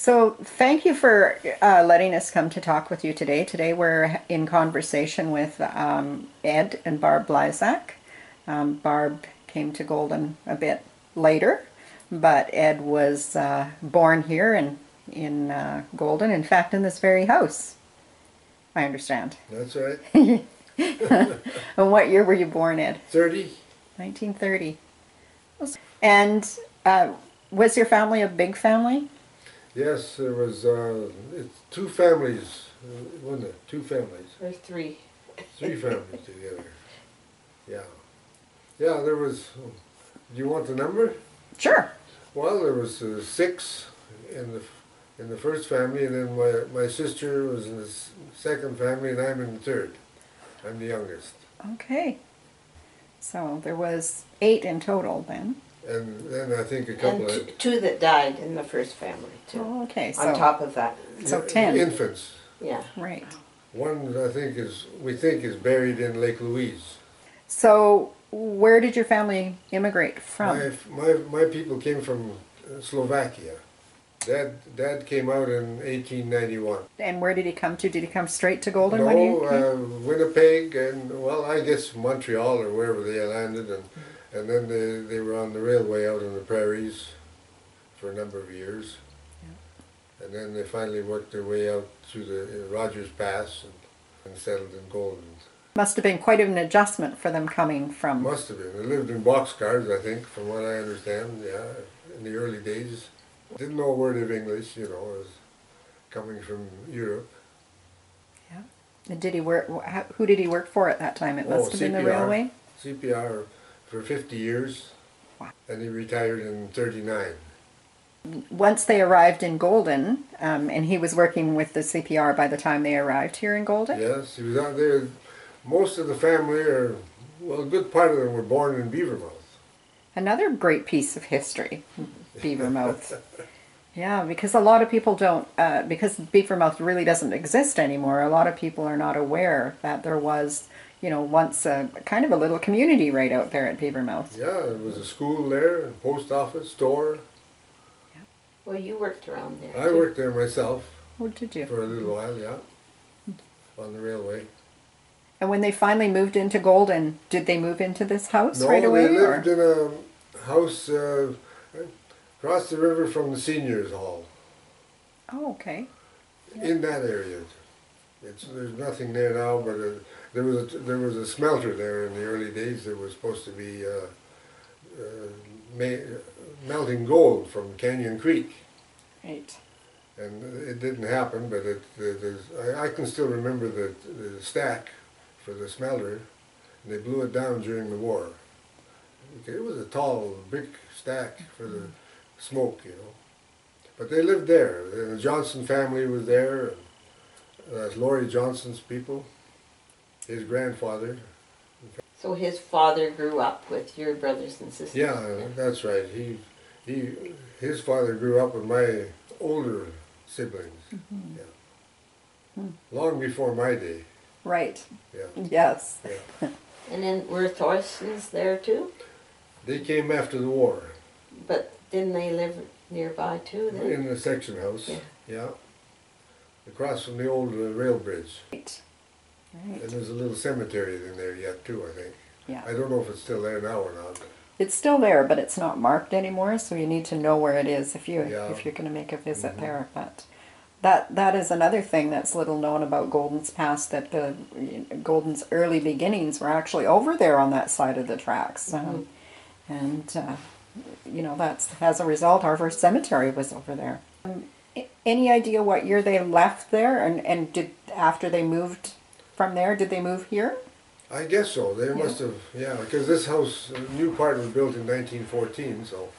So thank you for letting us come to talk with you today. Today we're in conversation with Ed and Barb Blysak. Barb came to Golden a bit later, but Ed was born here in Golden, in fact, in this very house, I understand. That's right. And what year were you born, Ed? 30? 1930. And was your family a big family? Yes, there was it's two families, wasn't it? Two families. Or three. Three families together. Yeah. Yeah, there was, do you want the number? Sure. Well, there was six in the first family, and then my sister was in the second family, and I'm in the third. I'm the youngest. Okay. So there was 8 in total then. And then I think a couple And of two that died in the first family, too. Oh, okay. On top of that. So 10. infants. Yeah. Right. One we think is buried in Lake Louise. So where did your family immigrate from? My people came from Slovakia. Dad came out in 1891. And where did he come to? Did he come straight to Golden when he came? Winnipeg and, well, I guess Montreal or wherever they landed, and then they were on the railway out in the prairies for a number of years. Yeah. And then they finally worked their way out through the Rogers Pass and settled in Golden. Must have been quite an adjustment for them coming from... Must have been. They lived in boxcars, I think, from what I understand, yeah, in the early days. Didn't know a word of English, you know, as coming from Europe. Yeah. And did he work? Who did he work for at that time? It must have been the railway. CPR for 50 years. Wow. And he retired in 39. Once they arrived in Golden, and he was working with the CPR by the time they arrived here in Golden. Yes, he was out there. Most of the family well, a good part of them were born in Beavermouth. Another great piece of history, Beavermouth. Yeah, because a lot of people don't, because Beavermouth really doesn't exist anymore, a lot of people are not aware that there was, you know, once a kind of a little community right out there at Beavermouth. Yeah, there was a school there, a post office, store. Yeah. Well, you worked around there, I worked there myself. Oh, did you? For a little while, yeah, on the railway. And when they finally moved into Golden, did they move into this house right away? No, they lived in a house across the river from the seniors' hall. Oh, okay. In that area. There's nothing there now, but there was a smelter there in the early days that was supposed to be melting gold from Canyon Creek. Right. And it didn't happen, but I can still remember the stack for the smelter, and they blew it down during the war. It was a tall, big stack for the smoke, you know. But they lived there. The Johnson family was there. That's Laurie Johnson's people, his grandfather. So his father grew up with your brothers and sisters? Yeah, that's right. His father grew up with my older siblings. Mm-hmm. Yeah. Long before my day. Right. Yeah. Yes. Yeah. And then were Thorsons there too? They came after the war. But didn't they live nearby too then? In the section house. Yeah. Yeah. Across from the old rail bridge. Right. Right. And there's a little cemetery in there yet too, I think. Yeah. I don't know if it's still there now or not. It's still there, but it's not marked anymore, so you need to know where it is if you're Yeah. going to make a visit there. But that is another thing that's little known about Golden's past, that the Golden's early beginnings were actually over there on that side of the tracks. And you know, that's, as a result, our first cemetery was over there. Any idea what year they left there, and did, after they moved from there, did they move here? I guess so. They must have, yeah, because this house, a new part was built in 1914, so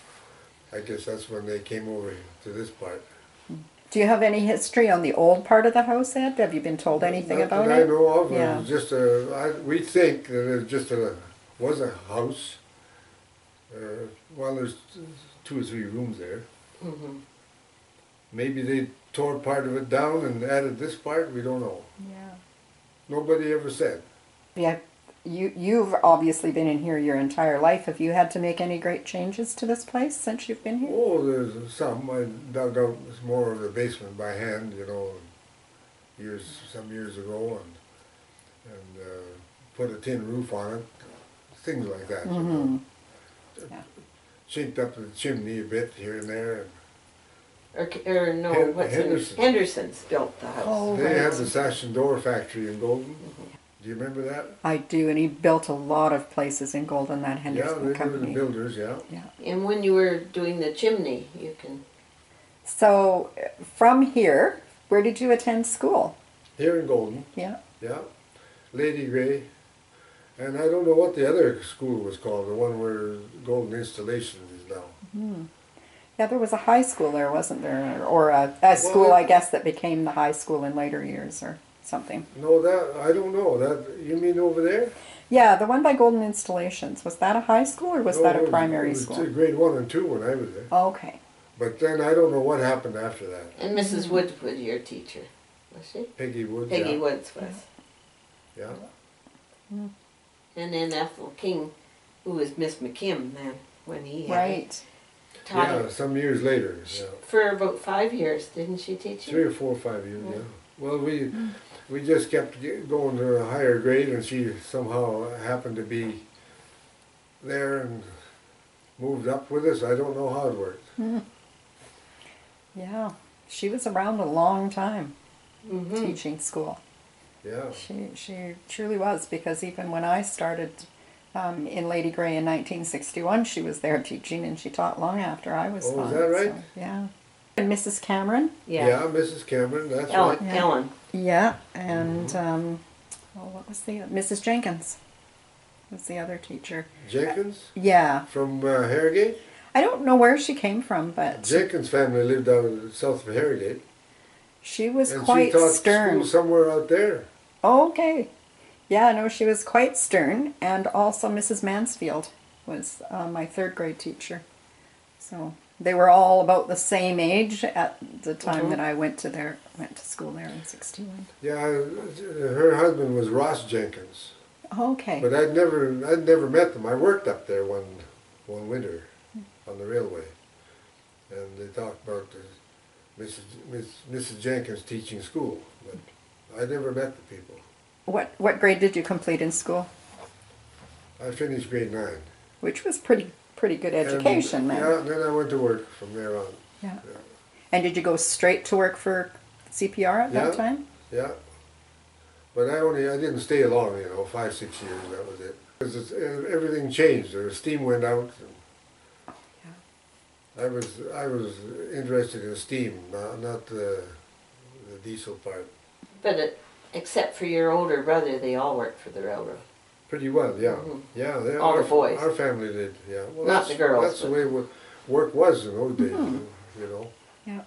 I guess that's when they came over to this part. Do you have any history on the old part of the house, Ed? Have you been told anything about that it? I know of. Yeah. It was just we think that it just was a house. Well, there's 2 or 3 rooms there. Mm-hmm. Maybe they tore part of it down and added this part. We don't know. Yeah. Nobody ever said. Yeah. you've obviously been in here your entire life. Have you had to make any great changes to this place since you've been here? Oh, there's some. I dug out more of the basement by hand, you know, some years ago, and put a tin roof on it, things like that. You know. Yeah. Chinked up the chimney a bit here and there. Or no, what's Henderson. Henderson's built the house. Oh, They right. had the sash and door factory in Golden. Do you remember that? I do, and he built a lot of places in Golden, that Yeah, Henderson they were the company. builders, yeah. Yeah. And when you were doing the chimney, you can. So from here, where did you attend school? Here in Golden, Yeah. yeah. Lady Gray. And I don't know what the other school was called, the one where Golden Installation is now. Yeah, there was a high school there, wasn't there? Or a school, Well, I guess, that became the high school in later years or something. No, that, I don't know. That, you mean over there? Yeah, the one by Golden Installations. Was that a high school or was No, that it a was- primary it was school? grade 1 and 2 when I was there. Okay. But then I don't know what happened after that. And Mrs. Woods was your teacher, was she? Peggy Woods, Peggy yeah. Woods was. Yeah. And then Ethel King, who was Miss McKim then, when he had Right. taught Yeah, some years later. Yeah. for about 5 years, didn't she teach you? 3 or 4 or 5 years, yeah. Well, we just kept going to a higher grade, and she somehow happened to be there and moved up with us. I don't know how it worked. Yeah. She was around a long time Mm-hmm. teaching school. Yeah. She truly was, because even when I started in Lady Gray in 1961, she was there teaching, and she taught long after I was Oh, is gone. that right? So, yeah. And Mrs. Cameron? Yeah. Mrs. Cameron, that's Ellen. right. Yeah. Ellen. Yeah, and what was the Mrs. Jenkins was the other teacher. Jenkins Yeah, from Harrogate. I don't know where she came from, but Jenkins family lived out south of Harrogate, she was and quite she taught stern. school somewhere out there. Okay, yeah, no, she was quite stern, and also Mrs. Mansfield was my third grade teacher. So they were all about the same age at the time that I went to school there in '61. Yeah, her husband was Ross Jenkins, Okay. but I'd never met them. I worked up there one winter on the railway, and they talked about Mrs. Jenkins teaching school, but I never met the people. What grade did you complete in school? I finished grade 9. Which was pretty good education and, then. Yeah, and then I went to work from there on. Yeah. Yeah. And did you go straight to work for CPR at that Yeah. time? Yeah, but I didn't stay long, 5, 6 years, that was it. Because everything changed, the steam went out. And I was interested in steam, not the diesel part. But except for your older brother, they all worked for the railroad. Pretty well, yeah. Mhm. Yeah, All the boys. Our family did, yeah. Well, Not the girls, That's the but- way work was in those days, you know. Yeah.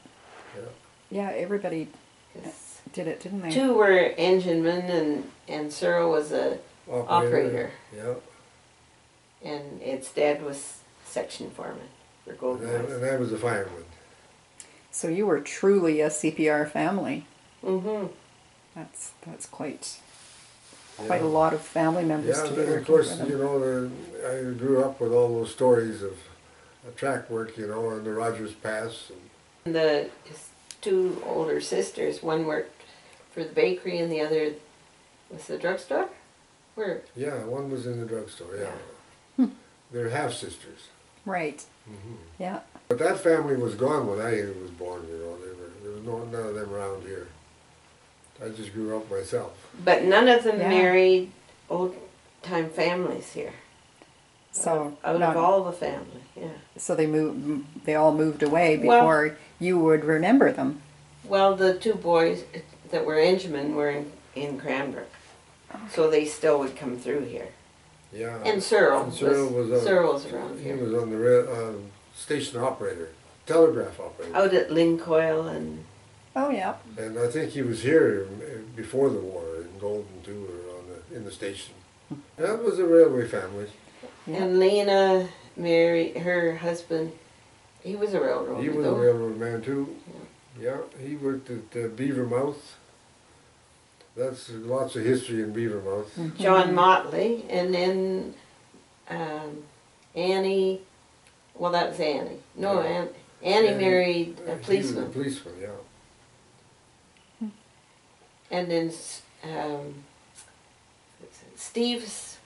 Yeah. Yeah, everybody 'Cause did it, didn't they? 2 were enginemen and Cyril was a operator. Yeah. And its dad was section foreman for Golden West. And I was a fireman. So you were truly a CPR family. Mm-hmm. That's quite Yeah. a lot of family members Yeah, to be and working of course, for them. I grew up with all those stories of track work, and the Rogers Pass. And His 2 older sisters, one worked for the bakery and the other was the drugstore? Where? yeah, one was in the drugstore, yeah. They're half-sisters. Right. Yeah. But that family was gone when I was born, there was none of them around here. I just grew up myself. But none of them Yeah. married old-time families here. So Out not- of all the family, yeah. so they all moved away Well- before you would remember them. Well, the 2 boys that were enginemen were in Cranbrook. So they still would come through here. Yeah. And Cyril Cyril was around He here. was on the station operator, telegraph operator. Out at Lincoil and Oh yeah. And I think he was here before the war in Golden too, or in the station. That was a railway family. Yeah. and Lena married her husband. He was a railroader. He was a though. railroad man too. Yeah, he worked at Beaver Mouth. That's lots of history in Beavermouth. John Motley, and then Annie. Well, that was Annie. No, Yeah. Annie married a He was a policeman, policeman, yeah. and then Steve's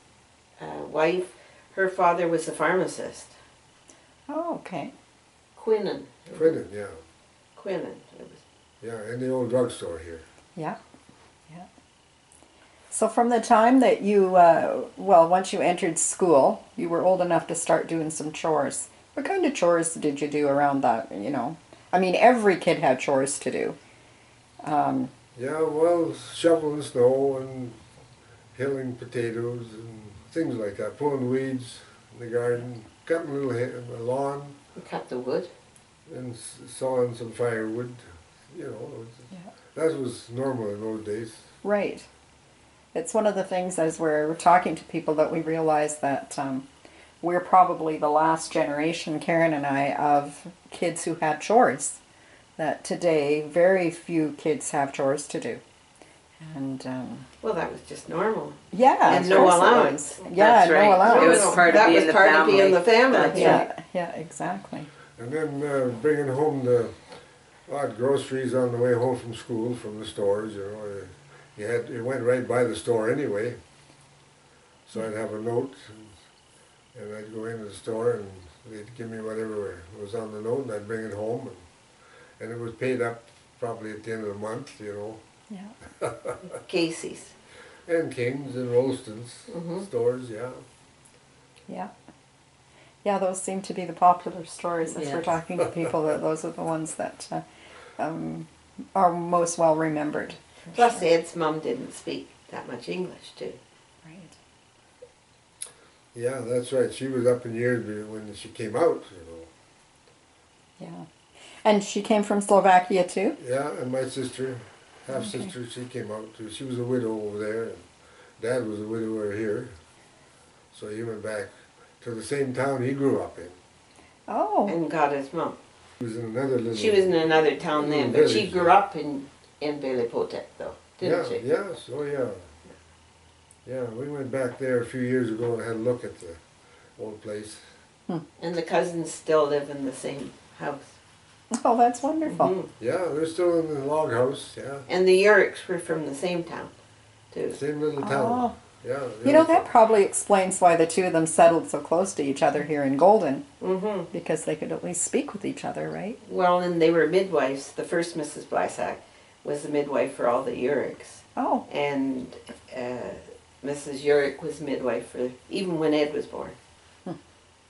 wife. Her father was a pharmacist. Oh, okay. Quinnan. Quinnan, yeah. Quinnan. It was. Yeah, in the old drugstore here. Yeah. Yeah. So from the time that you, once you entered school, you were old enough to start doing some chores. What kind of chores did you do around that, you know? I mean, every kid had chores to do. Yeah, well, shoveling snow and hilling potatoes and things like that, pulling weeds in the garden, cutting a lawn, We cut the wood. and sawing some firewood. You know, Yeah. that was normal in those days. Right. It's one of the things as we're talking to people that we realize that we're probably the last generation, Karen and I, of kids who had chores. That today, very few kids have chores to do. And Well, that was just normal. yeah, And of no course it allowance. was. Yeah, That's right. no allowance. It was part of that being was the part of being family. the family. That's Yeah, yeah, exactly. And then bringing home the odd groceries on the way home from school, from the stores, you know. You went right by the store anyway. So I'd have a note, and I'd go into the store, and they'd give me whatever was on the note, and I'd bring it home. And it was paid up probably at the end of the month, you know. Yeah. Casey's. And King's and Rolston's stores, yeah. Yeah. Yeah, those seem to be the popular stories as we're Yes. talking to people. That those are the ones that are most well remembered. Plus, Ed's mum didn't speak that much English, too. Right. Yeah, that's right. She was up in years when she came out, you know. Yeah. And she came from Slovakia too? Yeah, and my sister, half-sister, she came out too. She was a widow over there, and Dad was a widower here. So he went back to the same town he grew up in. Oh. And got his mum. He was in another little... She was in another town then, but she village. grew up in Belypotek, though, didn't she? Yes, oh yeah. Yeah, we went back there a few years ago and had a look at the old place. And the cousins still live in the same house. Oh, that's wonderful. Mhm. Yeah, they're still in the log house, yeah. And the Yuriks were from the same town, too. Same little town. Oh. Yeah. You know, that probably explains why the two of them settled so close to each other here in Golden, Mm-hmm. because they could at least speak with each other, right? Well, and they were midwives. The first Mrs. Blysak was the midwife for all the Yuriks. Oh, And Mrs. Yurik was midwife for even when Ed was born.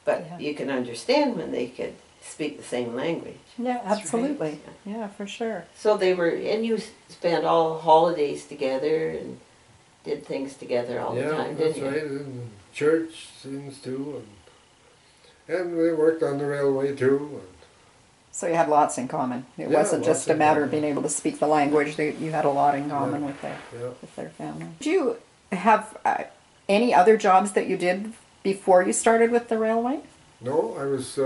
But Yeah. you can understand when they could speak the same language. yeah, That's absolutely. Yeah, for sure. So they were, and you spent all holidays together and did things together all the time, that's didn't you? right, and church things too, and we worked on the railway too. And So you had lots in common. It Yeah, wasn't just lots a in matter of common. being able to speak the language. You had a lot in common Yeah. with yeah. their family. Did you have any other jobs that you did before you started with the railway? No, I was.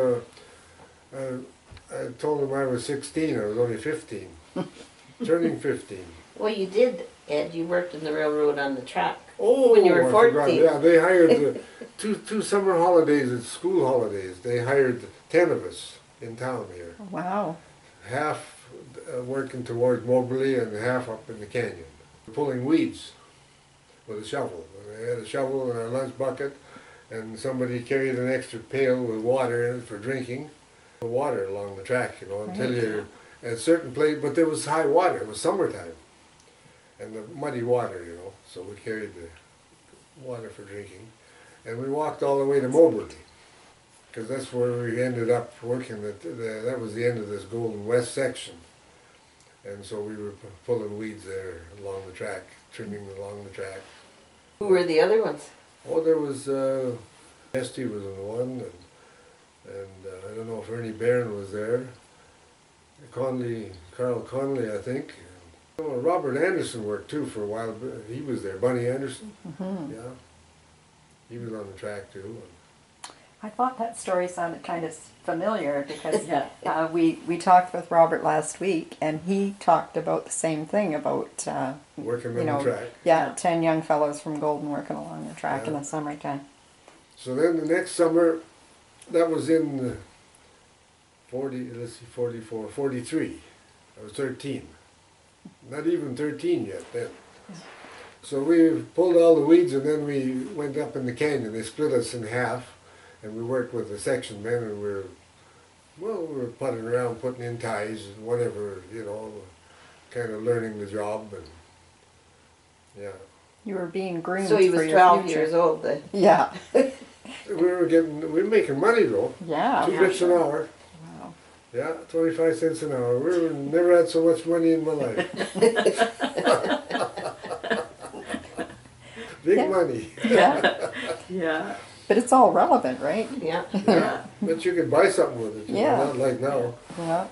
I told him I was 16. I was only 15, turning 15. Well, you did, Ed. You worked in the railroad on the track. Oh, When you were I forgot. 14. Yeah, they hired two summer holidays and school holidays. They hired 10 of us in town here. Wow. Half working towards Moberly and half up in the canyon, pulling weeds with a shovel. They had a shovel and a lunch bucket, and somebody carried an extra pail with water in it for drinking. The water along the track, you know, until you're at a certain place. But there was high water. It was summertime, and the muddy water, you know. So we carried the water for drinking, and we walked all the way to Moberly, because that's where we ended up working. That was the end of this Golden West section, and so we were pulling weeds there along the track, trimming along the track. Who were the other ones? Oh, there was Esty was in one, and I don't know if Ernie Barron was there. Carl Conley, I think. Oh, Robert Anderson worked too for a while. But he was there. Bunny Anderson. Mm-hmm. Yeah, he was on the track too. I thought that story sounded kind of familiar because Yeah. we talked with Robert last week, and he talked about the same thing about Working you on know, the track. yeah, 10 young fellows from Golden working along the track in Yeah. the summertime. So then the next summer, that was in 44, 43. I was 13. Not even 13 yet then. So we pulled all the weeds and then we went up in the canyon. They split us in half and we worked with the section men and we were putting around, putting in ties and whatever, you know, kind of learning the job and yeah. You were being groomed So he for was your 12 future. years old then. Yeah. We were making money though. Yeah. 2 bits an hour. Wow. Yeah, 25 cents an hour. Never had so much money in my life. Big Yeah. money. Yeah. Yeah. But it's all relevant, right? Yeah. Yeah. But you could buy something with it, you Yeah. know, not like now. Yeah.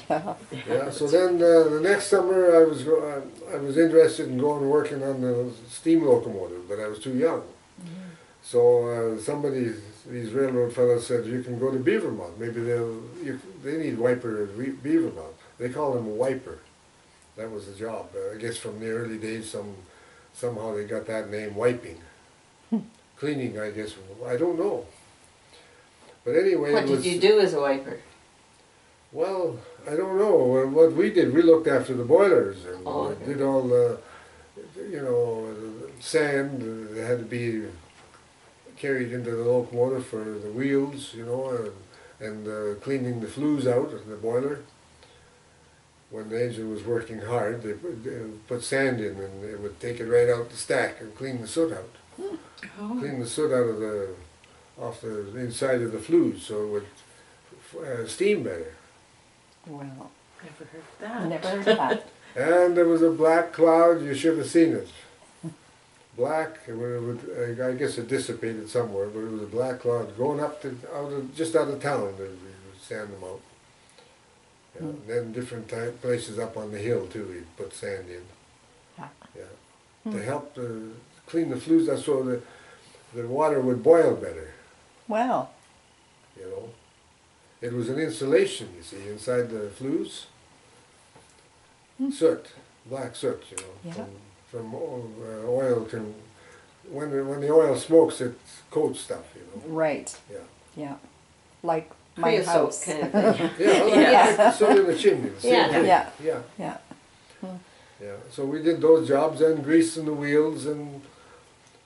Yeah. Yeah. So then the next summer I was interested in going working on the steam locomotive, but I was too young. So these railroad fellows said, you can go to Beavermouth. Maybe they need wiper at Beavermouth. They called him a wiper. That was the job. I guess from the early days, somehow they got that name, wiping. Cleaning, I guess. I don't know. But anyway, What did you do as a wiper? Well, I don't know. What we did, we looked after the boilers and did all the, you know, the sand that had to be carried into the locomotive for the wheels, you know, and cleaning the flues out of the boiler. When the engine was working hard, they put sand in and it would take it right out the stack and clean the soot out. Clean the soot out of off the inside of the flues so it would steam better. Well, Never heard of that. never heard of that. And there was a black cloud, you should have seen it. Black, I guess it dissipated somewhere, but it was a black cloud going up to just out of town. We would sand them out. Yeah, and then different places up on the hill too. We put sand in. Yeah, to help clean the flues. That's so the water would boil better. Well, You know, it was an insulation. You see, inside the flues. Soot, black soot. You know, Yeah. from oil can. When the oil smokes, it coats stuff. You know. right. Yeah. Yeah. Like my Creosote house. kind of thing. Yeah, well, Yeah. like the soot in the chimney. the same Yeah. thing. Yeah. Yeah. Yeah. Yeah, so we did those jobs and greasing the wheels and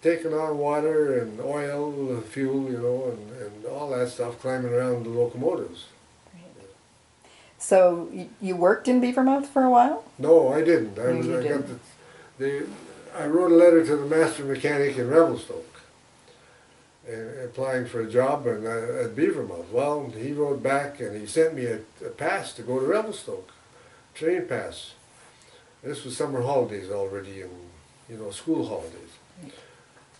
taking on water and oil, fuel, you know, and all that stuff, climbing around the locomotives. So you worked in Beavermouth for a while? No, I didn't. No, you I got didn't. I wrote a letter to the master mechanic in Revelstoke, applying for a job at Beavermouth. Well, he wrote back and he sent me a pass to go to Revelstoke, train pass. This was summer holidays already, and you know, school holidays.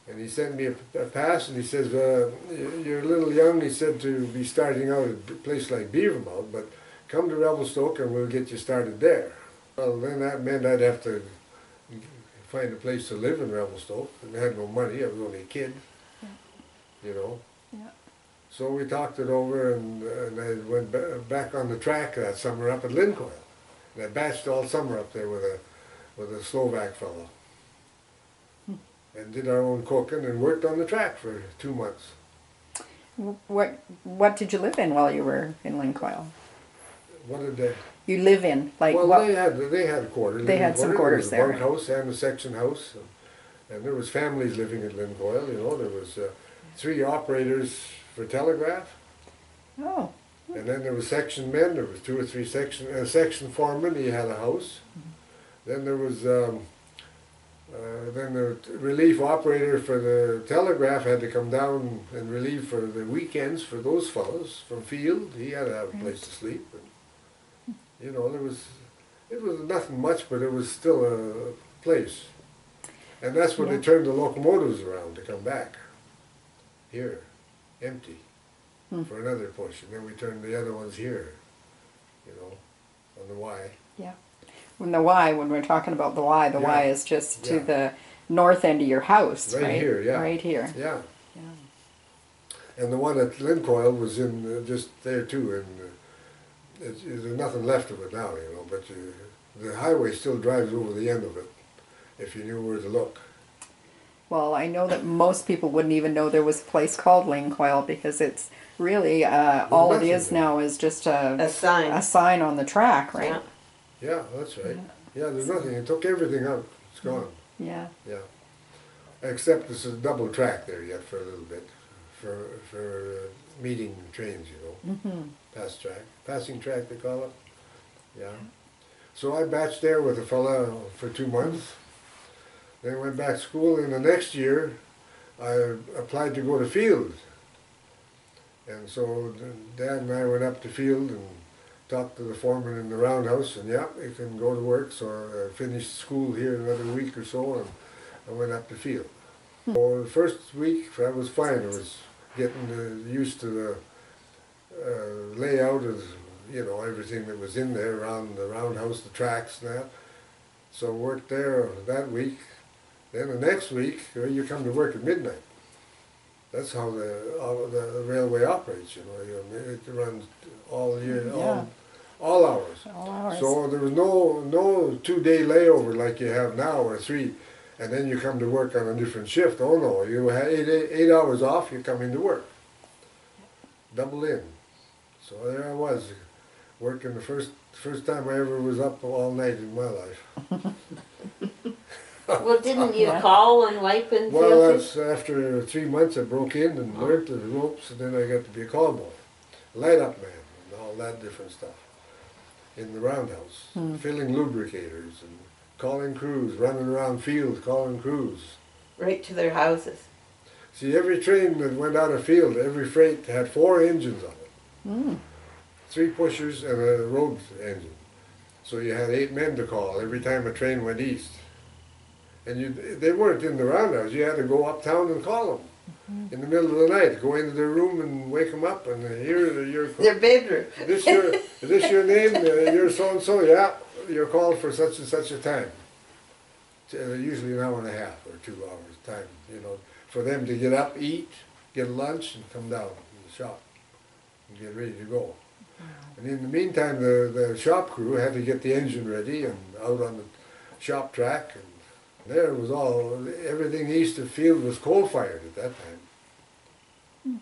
And he sent me a pass, and he says, "You're a little young," he said, "to be starting out at a place like Beavermouth, but come to Revelstoke, and we'll get you started there." Well, then that meant I'd have to find a place to live in Revelstoke, and I had no money. I was only a kid, you know. Yeah. So we talked it over, and I went back on the track that summer up at Lincoil. And I batched all summer up there with a Slovak fellow. And did our own cooking and worked on the track for 2 months. What did you live in while you were in Lincoil? What did they? You live in like Well, what? they had quarters. They had some quarters there. there, There was a bunkhouse and a section house, and there was families living at Lincoil. You know, there was 3 operators for telegraph. Oh, And then there was section men, there was 2 or 3 section foreman, he had a house. Then there was, then the relief operator for the telegraph had to come down and relieve for the weekends for those fellows from field. He had to have a place to sleep. And, you know, it was nothing much, but it was still a place. And that's when they turned the locomotives around to come back. Here, empty. For another push, and then we turned the other ones here, you know, on the Y. yeah. When we're talking about the Y, the Y Yeah. is just to Yeah. the north end of your house, Right right? here, yeah. Right here. Yeah. Yeah. And the one at Lincoil was in just there too, and there's nothing left of it now, you know. But the highway still drives over the end of it, if you knew where to look. Well, I know that most people wouldn't even know there was a place called Lincoil because it's really all it nothing is there. now is just A sign. a sign on the track, right? Yeah. Yeah, that's right. Yeah, there's nothing. It took everything out. It's gone. Yeah. Yeah. Except there's a double track there yet for a little bit, for meeting trains, you know. Mm-hmm. Passing track they call it. Yeah. So I batched there with a fella for 2 months. Then went back to school, and the next year I applied to go to field. And so Dad and I went up to field and talked to the foreman in the roundhouse, and yeah, you can go to work. So I finished school here another week or so, and I went up to field. So the first week that was fine. I was getting used to the layout of, you know, everything that was in there around the roundhouse, the tracks and that. So worked there that week. Then the next week, you come to work at midnight. That's how the railway operates, you know. It runs all year, Yeah. all hours. All hours. So there was no 2-day layover like you have now, or 3, and then you come to work on a different shift. Oh no, you had 8 hours off, you come into work. Double in. So there I was, working the first time I ever was up all night in my life. Well, didn't you Yeah. call and wipe and Well, feel that's after 3 months I broke in and learned the ropes, and then I got to be a call boy, light up man, and all that different stuff in the roundhouse, filling lubricators and calling crews, running around fields calling crews. right to their houses? See, every train that went out of field, every freight had 4 engines on it, 3 pushers and a road engine. So you had 8 men to call every time a train went east. And they weren't in the roundhouse. You had to go uptown and call them in the middle of the night. Go into their room and wake them up. And here, Their bedroom. is this your name? You're so and so. Yeah, you're called for such and such a time. Usually an hour and a half or 2 hours time. You know, for them to get up, eat, get lunch, and come down to the shop and get ready to go. And in the meantime, the shop crew had to get the engine ready and out on the shop track. And there was everything east of field was coal-fired at that time.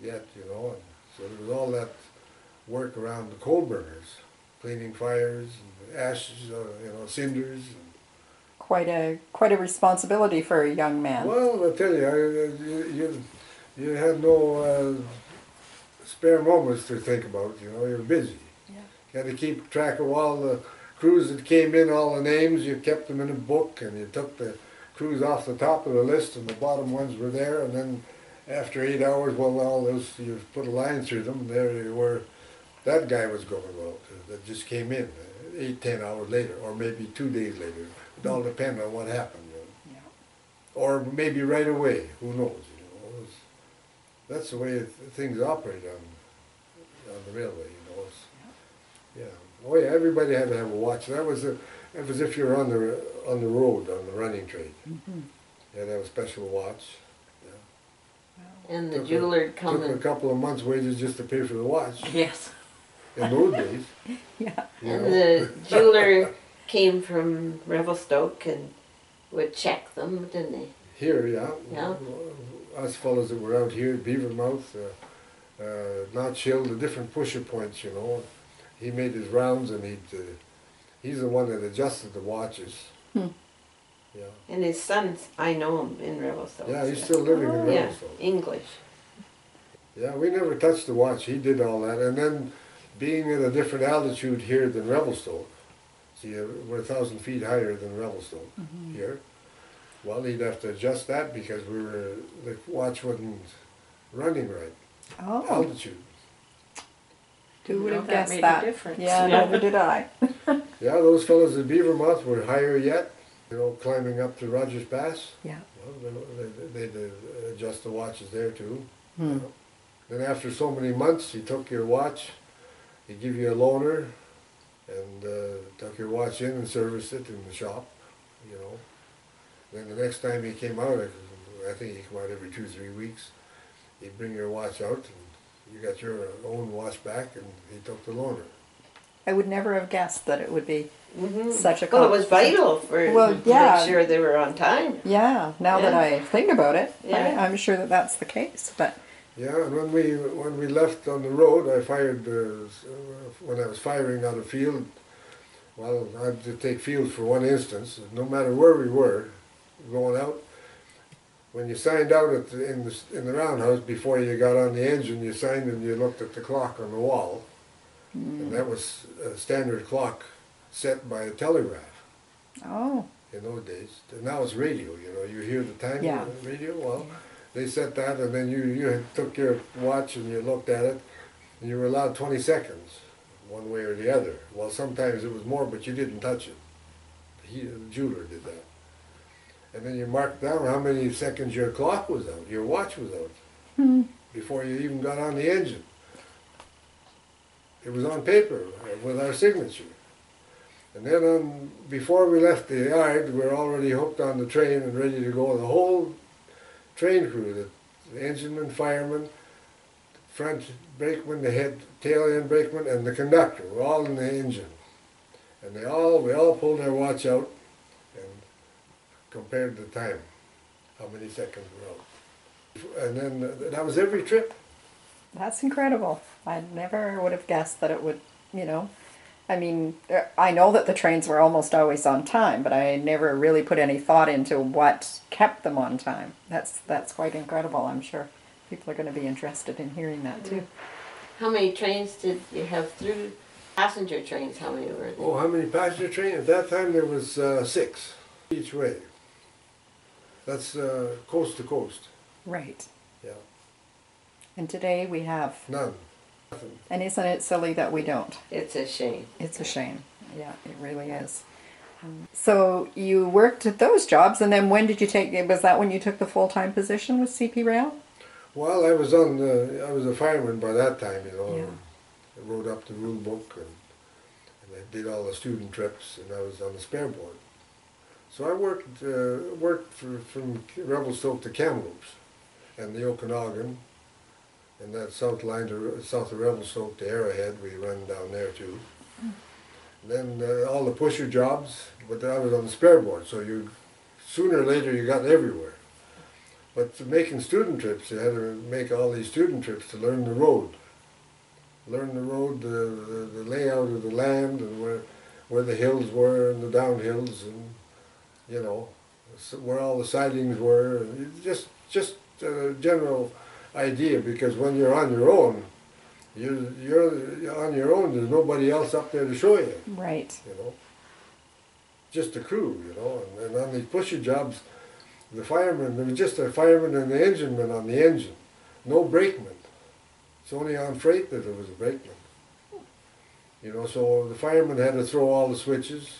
Yet, you know, and so there was all that work around the coal burners, cleaning fires, and ashes, you know, cinders. Quite a responsibility for a young man. Well, I tell you, you had no spare moments to think about, you know, you're busy. Yeah. You had to keep track of all the crews that came in, all the names, you kept them in a book, and you took the crews off the top of the list and the bottom ones were there, and then after 8 hours, well, all those, you put a line through them, there you were, that guy was going, well, that just came in 8-10 hours later, or maybe 2 days later. It all depends on what happened. You know? Yeah. Or maybe right away, who knows, you know. That's the way things operate on the railway, you know. Yeah. Oh yeah, everybody had to have a watch. That was if you were on the road, on the running trade. Mm-hmm. You had to have a special watch. Yeah. And the jeweler come Took a and... couple of months' wages just to pay for the watch. Yes. In those days. Yeah. You And know. the jeweler came from Revelstoke and would check them, didn't he? Here, yeah. Yeah. Us fellows that were out here, Beavermouth, Notch Hill, the different pusher points, you know. He made his rounds, and he's the one that adjusted the watches. Hmm. Yeah. And his sons, I know him in Revelstoke. Yeah, he's still living in Yeah, Revelstoke. English. Yeah, we never touched the watch. He did all that, and then being at a different altitude here than Revelstoke. See, we're 1,000 feet higher than Revelstoke here. Well, he'd have to adjust that because the watch wasn't running right. Oh, Altitude. who would have That guessed made a that? difference. Yeah, Yeah. never did I. Yeah, those fellows at Beavermouth were higher yet, you know, climbing up to Rogers Pass. Yeah. Well, they'd adjust the watches there too. Hmm. You know. Then after so many months, he took your watch, he'd give you a loaner, and took your watch in and serviced it in the shop, you know. Then the next time he came out, I think he came out every 2 or 3 weeks, he'd bring your watch out, and you got your own watch back, and he took the loaner. I would never have guessed that it would be Mm-hmm. such a Well, it was complicated- vital for Well, to yeah. make sure they were on time. Yeah, now that Yeah. I think about it, Yeah. I'm sure that that's the case. But Yeah, and when we left on the road, I fired when I was firing on the field. Well, I had to take field for one instance. No matter where we were going out, when you signed out in the roundhouse before you got on the engine, you signed and you looked at the clock on the wall, and that was a standard clock set by a telegraph oh, in those days. And now it's radio. You know, you hear the time Yeah. on the radio. Well, they set that, and then you took your watch and you looked at it, and you were allowed 20 seconds, one way or the other. Well, sometimes it was more, but you didn't touch it. The jeweler did that. And then you marked down how many seconds your clock was out, your watch was out, before you even got on the engine. It was on paper with our signature. And then before we left the yard, we were already hooked on the train and ready to go. The whole train crew, the engineman, fireman, front brakeman, the head tail end brakeman, and the conductor were all in the engine. And we all pulled our watch out and compared the time, how many seconds were out. And then that was every trip. that's incredible. I never would have guessed that it would, you know. I mean, I know that the trains were almost always on time, but I never really put any thought into what kept them on time. That's quite incredible. I'm sure people are going to be interested in hearing that too. How many trains did you have through? Passenger trains, how many were there? Oh, how many passenger trains? At that time there was 6 each way. That's coast to coast. Right. Yeah, And today we have, none. Nothing. and isn't it silly that we don't? It's a shame. It's a shame. Yeah, it really is. So you worked at those jobs, and then when did you take? Was that when you took the full-time position with CP Rail? Well, I was a fireman by that time, you know. Yeah. I wrote up the rule book and I did all the student trips, and I was on the spare board. So I worked from Revelstoke to Kamloops and the Okanagan, and that south line to south of Revelstoke to Arrowhead, we run down there too. Then all the pusher jobs, but I was on the spare board, so you sooner or later you got everywhere. But making student trips, you had to make all these student trips to learn the road. Learn the road, the layout of the land, and where the hills were and the downhills, and you know where all the sidings were. And just a general idea, because when you're on your own, you're on your own. There's nobody else up there to show you. Right. You know, just a crew. You know, and on these pusher jobs, the fireman, there was just a fireman and the engineman on the engine, no brakeman. It's only on freight that there was a brakeman. You know, so the fireman had to throw all the switches,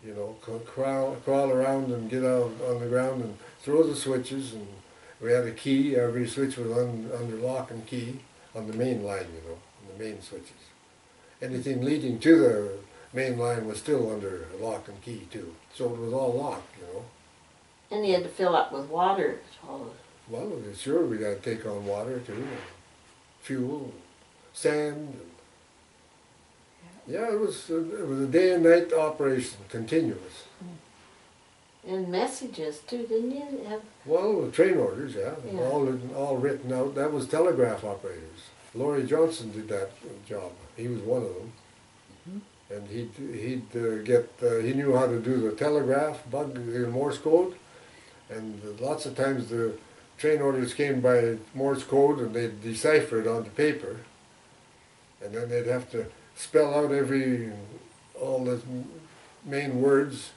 you know, crawl around and get out on the ground and throw the switches, and we had a key. Every switch was under lock and key on the main line, you know, on the main switches. Anything leading to the main line was still under lock and key too. So it was all locked, you know. And you had to fill up with water. All Well, sure, we got to take on water too, and fuel, and sand. And yeah, it was a day and night operation, continuous. and messages too, didn't you? Have, Well, the train orders, yeah, Yeah. all written out. That was telegraph operators. Laurie Johnson did that job. He was one of them, and he knew how to do the telegraph, the Morse code, and lots of times the train orders came by Morse code, and they'd decipher it onto paper, and then they'd have to spell out all the main words,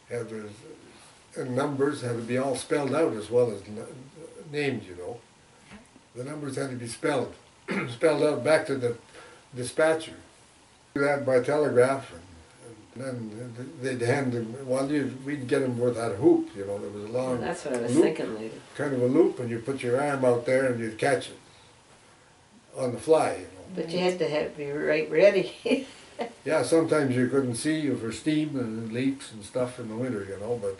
and numbers had to be all spelled out as well as named, you know. The numbers had to be spelled out back to the dispatcher. Do that by telegraph, and then they'd hand them, we'd get them with that hoop, you know, there was a long that's what I was loop, thinking later. kind of a loop, and you put your arm out there and you'd catch it on the fly, you know. But you had to be right ready. Yeah, sometimes you couldn't see for steam and leaks and stuff in the winter, you know, but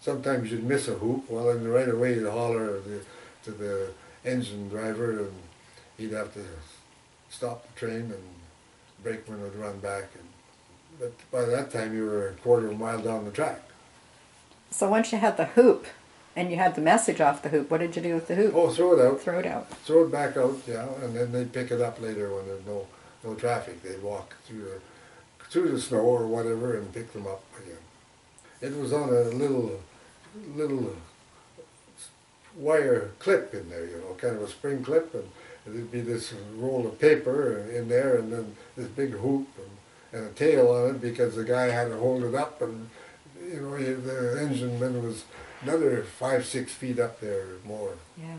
sometimes you'd miss a hoop. Well, then right away you'd holler to the engine driver, and he'd have to stop the train and brakeman would run back. But by that time you were a quarter of a mile down the track. So once you had the hoop and you had the message off the hoop, what did you do with the hoop? Oh, throw it out. Throw it out. Throw it back out, yeah, and then they'd pick it up later when there's no traffic. They'd walk through the snow or whatever and pick them up again. It was on a little wire clip in there, you know, kind of a spring clip, and there'd be this roll of paper in there, and then this big hoop and a tail on it because the guy had to hold it up, and you know the engine man was another 5-6 feet up there or more. Yeah.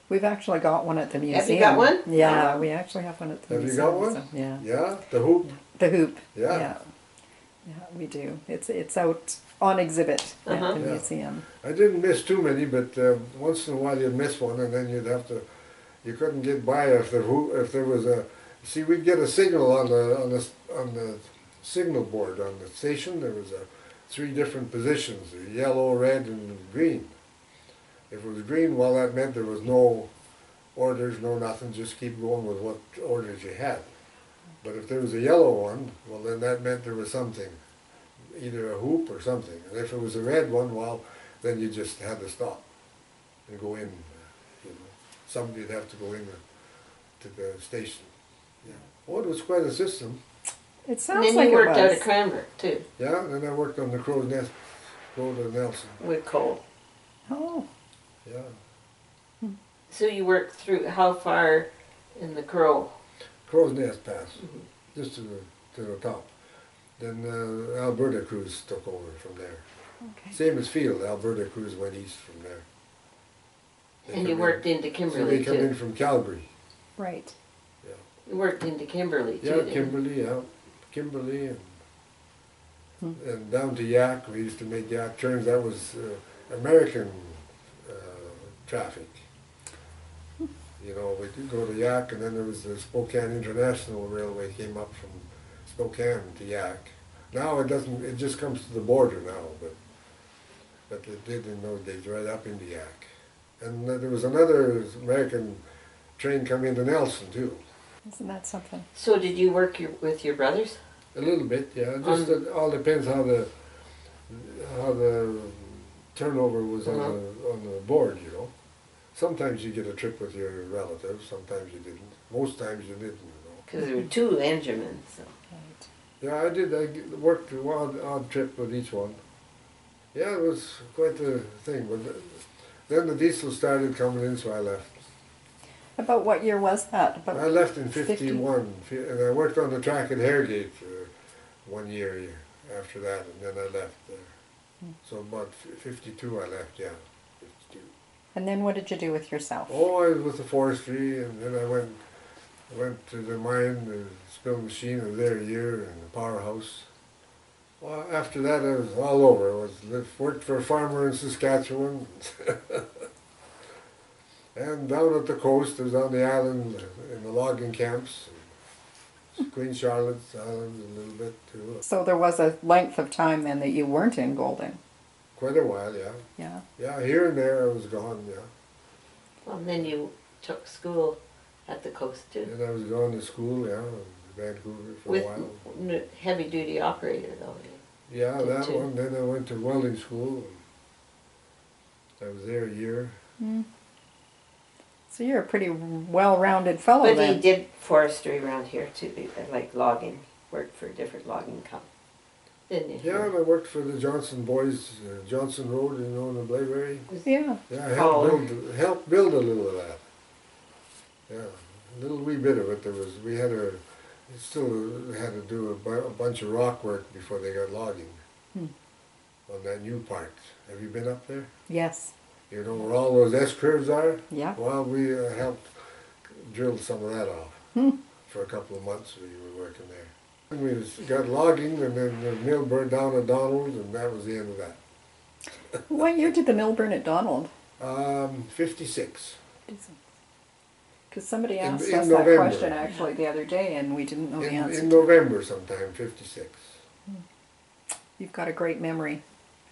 We've actually got one at the museum. Have you got one? Yeah, we actually have one at the Have museum. you got one? So, yeah. Yeah, the hoop. The hoop. Yeah. Yeah, we do. It's out on exhibit at the Yeah. museum. I didn't miss too many, but once in a while you'd miss one, and then you couldn't get by if there was a. See, we'd get a signal on the signal board on the station. There was 3 different positions: yellow, red, and green. If it was green, well, that meant there was no orders, no nothing. Just keep going with what orders you had. But if there was a yellow one, well, then that meant there was something, either a hoop or something. And if it was a red one, well, then you just had to stop and go in. You know, somebody'd have to go in to the station. Yeah. Oh, it was quite a system. It And sounds then like you worked it out was. of Cranbrook too, Yeah, and then I worked on the Crow's Nest Road to Nelson. with Cole. Oh, Yeah, So you worked through, how far in the Crow? Crow's Nest Pass, just to the top. Then Alberta Cruise took over from there. okay. Same as Field, Alberta Cruise went east from there. They And you come worked in, into so Kimberley they come in too. from Calgary. Right. Yeah, You worked into Kimberley too, yeah, didn't you? Kimberley, yeah, Kimberley, and down to Yak. We used to make Yak turns. That was American traffic. You know, we could go to Yak, and then there was the Spokane International Railway came up from Spokane to Yak. Now it doesn't. It just comes to the border now, but it did in those days, right up into Yak. And there was another American train coming into Nelson too. Isn't that something? So did you work with your brothers? A little bit, yeah. Just it all depends how the turnover was on the board, you know. Sometimes you get a trip with your relatives, sometimes you didn't. Most times you didn't, you know. Because there were 2 enginemen, so. Right. Yeah, I did. I worked a odd trip with each one. Yeah, it was quite a thing. But then the diesel started coming in, so I left. About what year was that? About I left in 50? 51, and I worked on the track at Haregate for 1 year after that, and then I left there. So about 52 I left, yeah. 52. And then what did you do with yourself? Oh, I was with the forestry, and then I went to the mine, the spill machine. I was there a year, in the powerhouse. Well, after that, I was all over. Worked for a farmer in Saskatchewan, and down at the coast. I was on the island in the logging camps, Queen Charlotte's Island a little bit too. So there was a length of time then that you weren't in Golden. Quite a while, yeah. Yeah. Yeah, here and there I was gone, yeah. Well, then you took school at the coast too. And I was going to school, yeah, in Vancouver for With a while. heavy duty operator though. Yeah, Did that too. one. Then I went to welding school. I was there a year. Mm. So you're a pretty well-rounded fellow But then. he did forestry around here too, like logging, worked for different logging companies. Didn't you? Yeah, and I worked for the Johnson boys, Johnson Road, you know, in the Blaeberry. Yeah. Yeah, I Oh. helped build a little of that. Yeah, a little wee bit of it. Still had to do a bunch of rock work before they got logging on that new part. Have you been up there? Yes. You know where all those S curves are? Yeah. Well, we helped drill some of that off for a couple of months. We were working there. And we got logging, and then the mill burned down at Donald, and that was the end of that. What year did the mill burn at Donald? 56. Because somebody asked in us November. that question actually the other day, and we didn't know the answer. In November sometime, 56. You've got a great memory,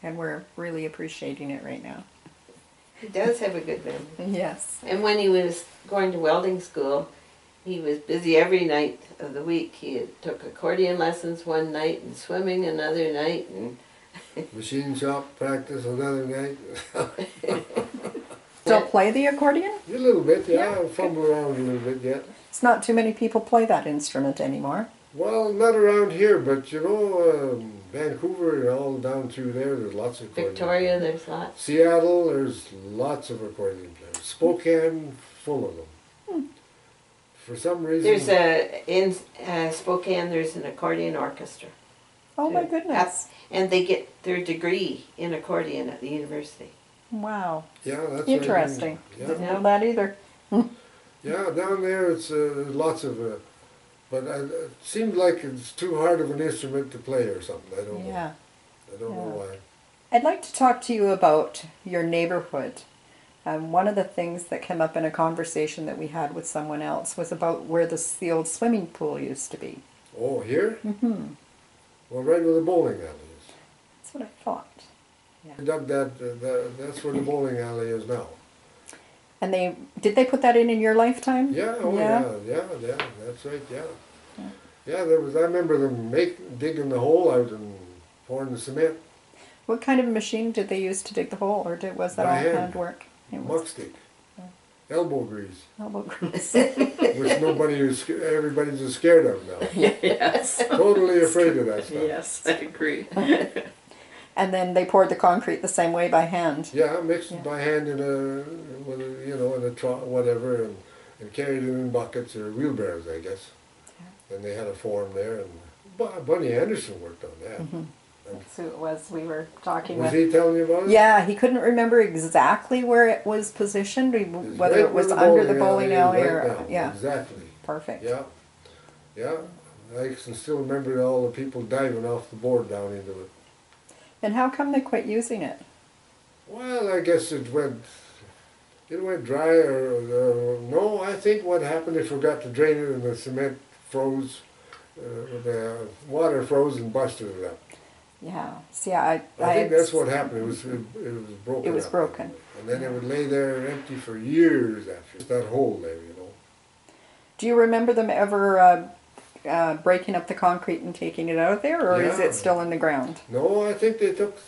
and we're really appreciating it right now. He does have a good memory. Yes. And when he was going to welding school, he was busy every night of the week. He took accordion lessons one night and swimming another night. And Machine shop practice another night. Still play the accordion? A little bit, yeah. Yeah, I fumble around a little bit yet. It's not too many people play that instrument anymore. Well, not around here, but you know, Vancouver and all down through there, there's lots of accordion. Victoria, there's lots. Seattle, there's lots of accordion players. Spokane, full of them. For some reason, In Spokane, there's an accordion orchestra. Oh my too. goodness. And they get their degree in accordion at the university. Wow. yeah, that's Interesting. Right. Didn't Yeah. know that either. Yeah, down there it's lots of, but it seems like it's too hard of an instrument to play or something. I don't know. Yeah. I don't know why. I'd like to talk to you about your neighborhood. One of the things that came up in a conversation that we had with someone else was about where the old swimming pool used to be. Oh, here? Mm-hmm. Well, right where the bowling alley is. That's what I thought. We dug that, that's where the bowling alley is now. And did they put that in your lifetime? Yeah, oh yeah, that's right, yeah. Yeah, there was, I remember them digging the hole out and pouring the cement. What kind of machine did they use to dig the hole, or was that By all hand. handwork? It was Muck stick. Elbow grease. elbow grease. Which everybody's just scared of now. Yes. Totally afraid of that stuff. Yes, I agree. And then they poured the concrete the same way by hand. Yeah, mixed it by hand in in a whatever, and carried it in buckets or wheelbarrows, I guess. And they had a form there, and Bunny Anderson worked on that. Mm-hmm. That's who it was we were talking Was with. he telling you about it? Yeah, he couldn't remember exactly where it was positioned, It's whether right it was where the under the bowling bowling alley is, or right now. yeah. Exactly. Perfect. Yeah, yeah. I can still remember all the people diving off the board down into it. And how come they quit using it? Well, I guess it went dry, or no. I think what happened, they forgot to drain it, and the cement froze. The water froze and busted it up. Yeah. See, I think that's what happened. It was broken. It was up. broken. And then it would lay there empty for years after that hole there, you know. Do you remember them ever breaking up the concrete and taking it out of there, or is Yeah. it still in the ground? No, I think they took.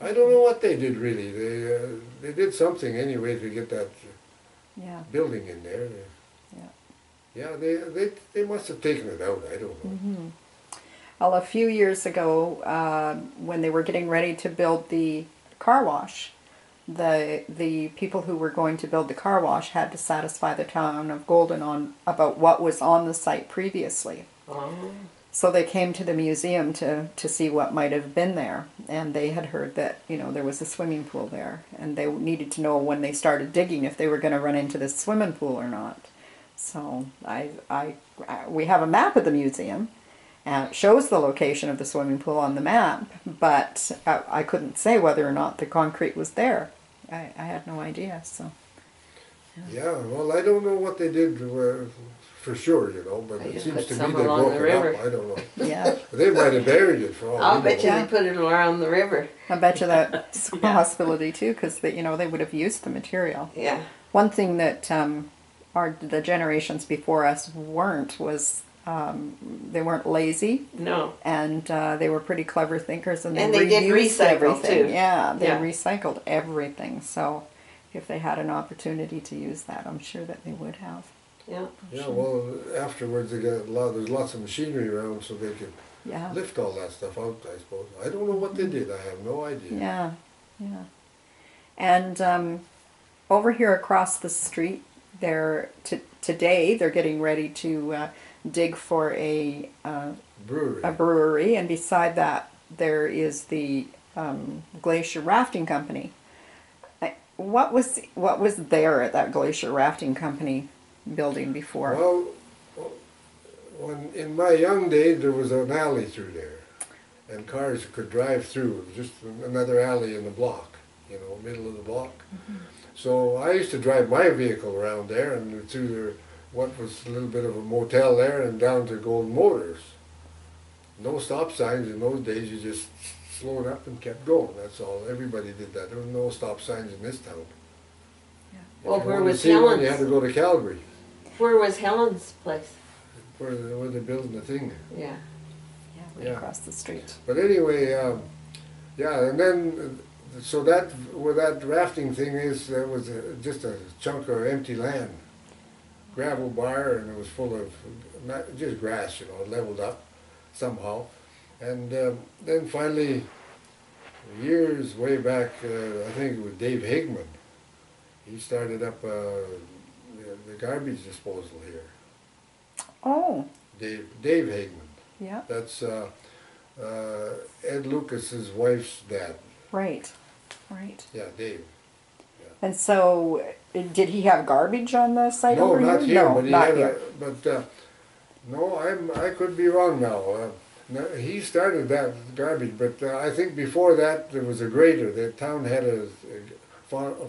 I don't know what they did really. They did something anyway to get that Yeah. building in there. Yeah, they must have taken it out. I don't know. Mm-hmm. Well, a few years ago, when they were getting ready to build the car wash, the people who were going to build the car wash had to satisfy the town of Golden on about what was on the site previously. Oh. So they came to the museum to see what might have been there, and they had heard that there was a swimming pool there, and they needed to know when they started digging if they were going to run into this swimming pool or not. So we have a map of the museum. It shows the location of the swimming pool on the map, but I couldn't say whether or not the concrete was there. I had no idea. So Yeah, well, I don't know what they did for sure, but They it just seems put to me some they along broke the it river. up. I don't know. yeah, They might have buried it for all I'll we bet you know. they put it around the river. I bet you that's a possibility too, because they would have used the material. Yeah. One thing that the generations before us weren't was they weren't lazy. No. And they were pretty clever thinkers, and And they did reused recycle, everything. too. Yeah, they Yeah. recycled everything. So if they had an opportunity to use that, I'm sure that they would have. Yeah. Yeah, well, afterwards there's lots of machinery around so they could Yeah. lift all that stuff out, I suppose. I don't know what they did. I have no idea. Yeah, yeah. And over here across the street, today they're getting ready to dig for a Brewery. brewery, and beside that there is the Glacier Rafting Company. What was there at that Glacier Rafting Company building before? Well, in my young days there was an alley through there, and cars could drive through. It was just another alley in the block, middle of the block. Mm-hmm. So I used to drive my vehicle around there and through what was a little bit of a motel there and down to Golden Motors. No stop signs in those days. You just slowed up and kept going. That's all. Everybody did that. There were no stop signs in this town. If Well, you where wanted to was see one, you had Helen's? to go to Calgary, Where was Helen's place? where they're building the thing. Yeah. Yeah, right Yeah. across the street. But anyway, yeah, and then, so that, where that rafting thing is, that was just a chunk of empty land. Gravel bar, and it was full of, not, just grass, you know, leveled up somehow. And then finally, years way back, I think it was Dave Higman, he started up the garbage disposal here. Oh, Dave Higman. yeah, That's Ed Lucas's wife's dad. right, right. Yeah, Dave. And so, did he have garbage on the site No, over here? not here, No, but he not had here. no, I could be wrong now. No, he started that garbage, but I think before that there was a grader. The town had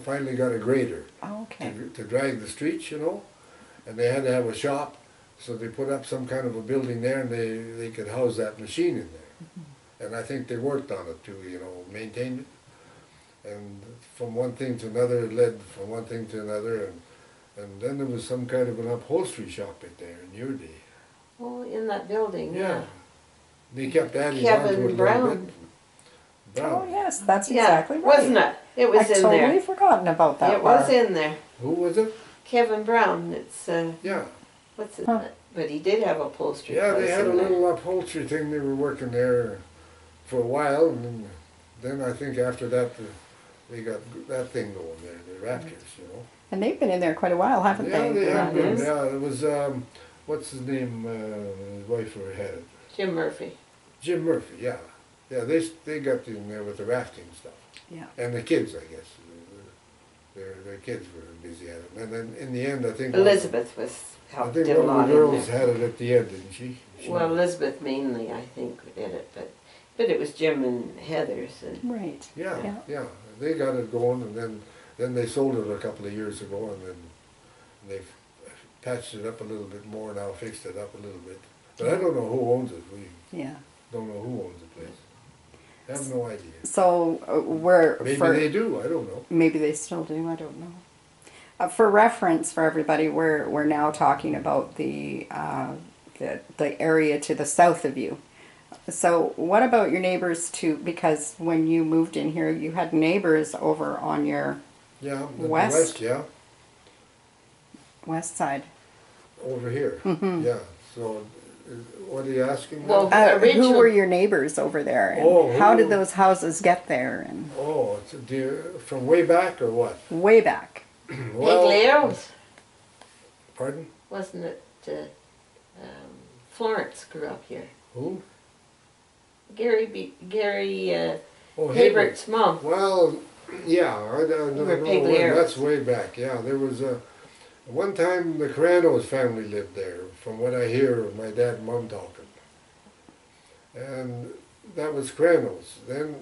finally got a grader Oh, okay. to drag the streets, you know, and they had to have a shop, so they put up some kind of a building there, and they could house that machine in there. Mm-hmm. And I think they worked on it too, you know, maintained it. And from one thing to another, it led from one thing to another, and then there was some kind of an upholstery shop in there in your day. Oh, in that building, yeah. They kept adding Kevin on to it a little Brown. bit. Oh, Brown. yes, that's Yeah, exactly right. wasn't it? It was I in totally there. forgotten about that It was bar. in there. Who was it? Kevin Brown, it's, Yeah. what's it? Huh. But he did have upholstery Yeah, they place had a in there. little upholstery thing. They were working there for a while, and then I think after that, they got that thing going there, the rafters, you know. And they've been in there quite a while, haven't Yeah, they they? have been. Yes. Yeah, it was, what's his name, his wife who had it? Jim Murphy. Jim Murphy, yeah. Yeah, they got in there with the rafting stuff. Yeah. And the kids, I guess. Their kids were busy at it. And then in the end, I think... Elizabeth was I helped think did a one of lot the in girls there. had it at the end, didn't she? Well, Elizabeth mainly, I think, did it, but it was Jim and Heather's, and Right. Yeah, Yeah. yeah. They got it going, and then they sold it a couple of years ago, and then they've patched it up a little bit more now, fixed it up a little bit. But I don't know who owns it. We Yeah. don't know who owns the place. I have no idea. So we're Maybe for, they do. I don't know. maybe they still do. I don't know. For reference for everybody, we're now talking about the area to the south of you. So what about your neighbors too? Because when you moved in here, you had neighbors over on your Yeah, the West? west, yeah, west side. over here. Mm-hmm. Yeah. So, what are you asking? Well, now? Who Original- were your neighbors over there? And Oh, how did who- those houses get there? And Oh, from way back or what? way back. Pagliaro's, Pardon? wasn't it? Florence grew up here. Who? Gary Oh, Habert's mom. Well, yeah, I don't were know. Pagliaros. That's way back. Yeah, there was one time the Cranos family lived there. From what I hear of my dad and mom talking, and that was Cranos. Then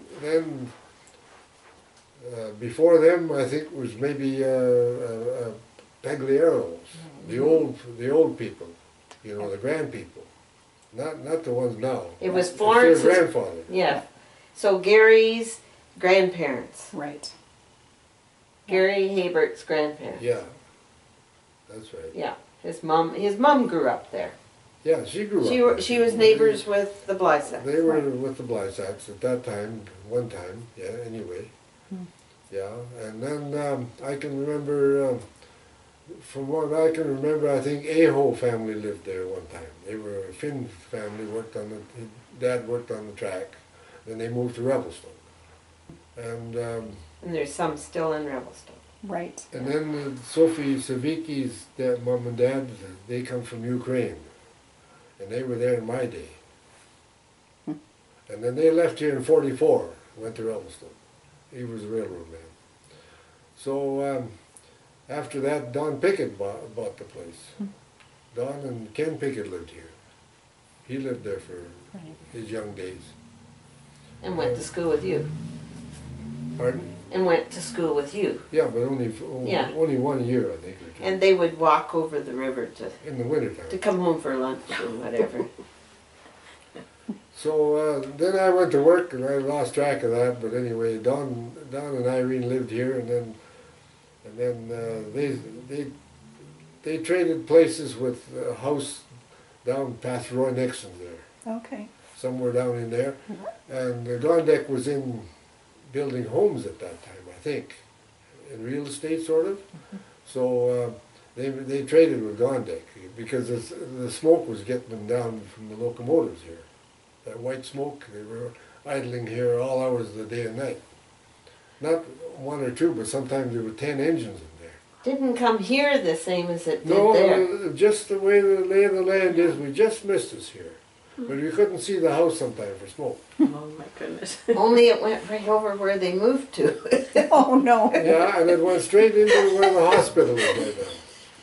before them, I think was maybe Pagliaros, the old people, you know, the grand people, not the ones now. It was It's Florence's. their grandfather. Yeah. So Gary's grandparents. Right. Gary Habert's grandparents. Yeah, that's right. Yeah. His mom grew up there. Yeah, she grew up there. She was neighbors with the Blysaks. They were with the Blysaks at that time, one time, yeah, anyway. Yeah, and then I can remember, from what I can remember, I think Aho family lived there one time. They were a Finn family, his dad worked on the track, then they moved to Revelstoke. And there's some still in Revelstoke. Right. then Sophie Savicki's mom and dad, they come from Ukraine. And they were there in my day. And then they left here in '44, went to Revelstoke. He was a railroad man. So after that, Don Pickett bought the place. Don and Ken Pickett lived here. He lived there for his young days. And went to school with you. Pardon? And went to school with you. Yeah, but only Yeah. only 1 year, I think, or two. And they would walk over the river In the wintertime. to come home for lunch and whatever. So then I went to work and I lost track of that. But anyway, Don and Irene lived here, and then they traded places with a house down past Roy Nixon's there, Okay. somewhere down in there. And Gondek was in building homes at that time, I think, in real estate sort of. So they traded with Gondek because the smoke was getting them down from the locomotives here. That white smoke, they were idling here all hours of the day and night. Not one or two, but sometimes there were 10 engines in there. Didn't come here the same as it did No, there. just the way the lay of the land is, we just missed us here. But we couldn't see the house sometime for smoke. Oh my goodness. Only it went right over where they moved to. Oh no. Yeah, and it went straight into where the hospital is right now.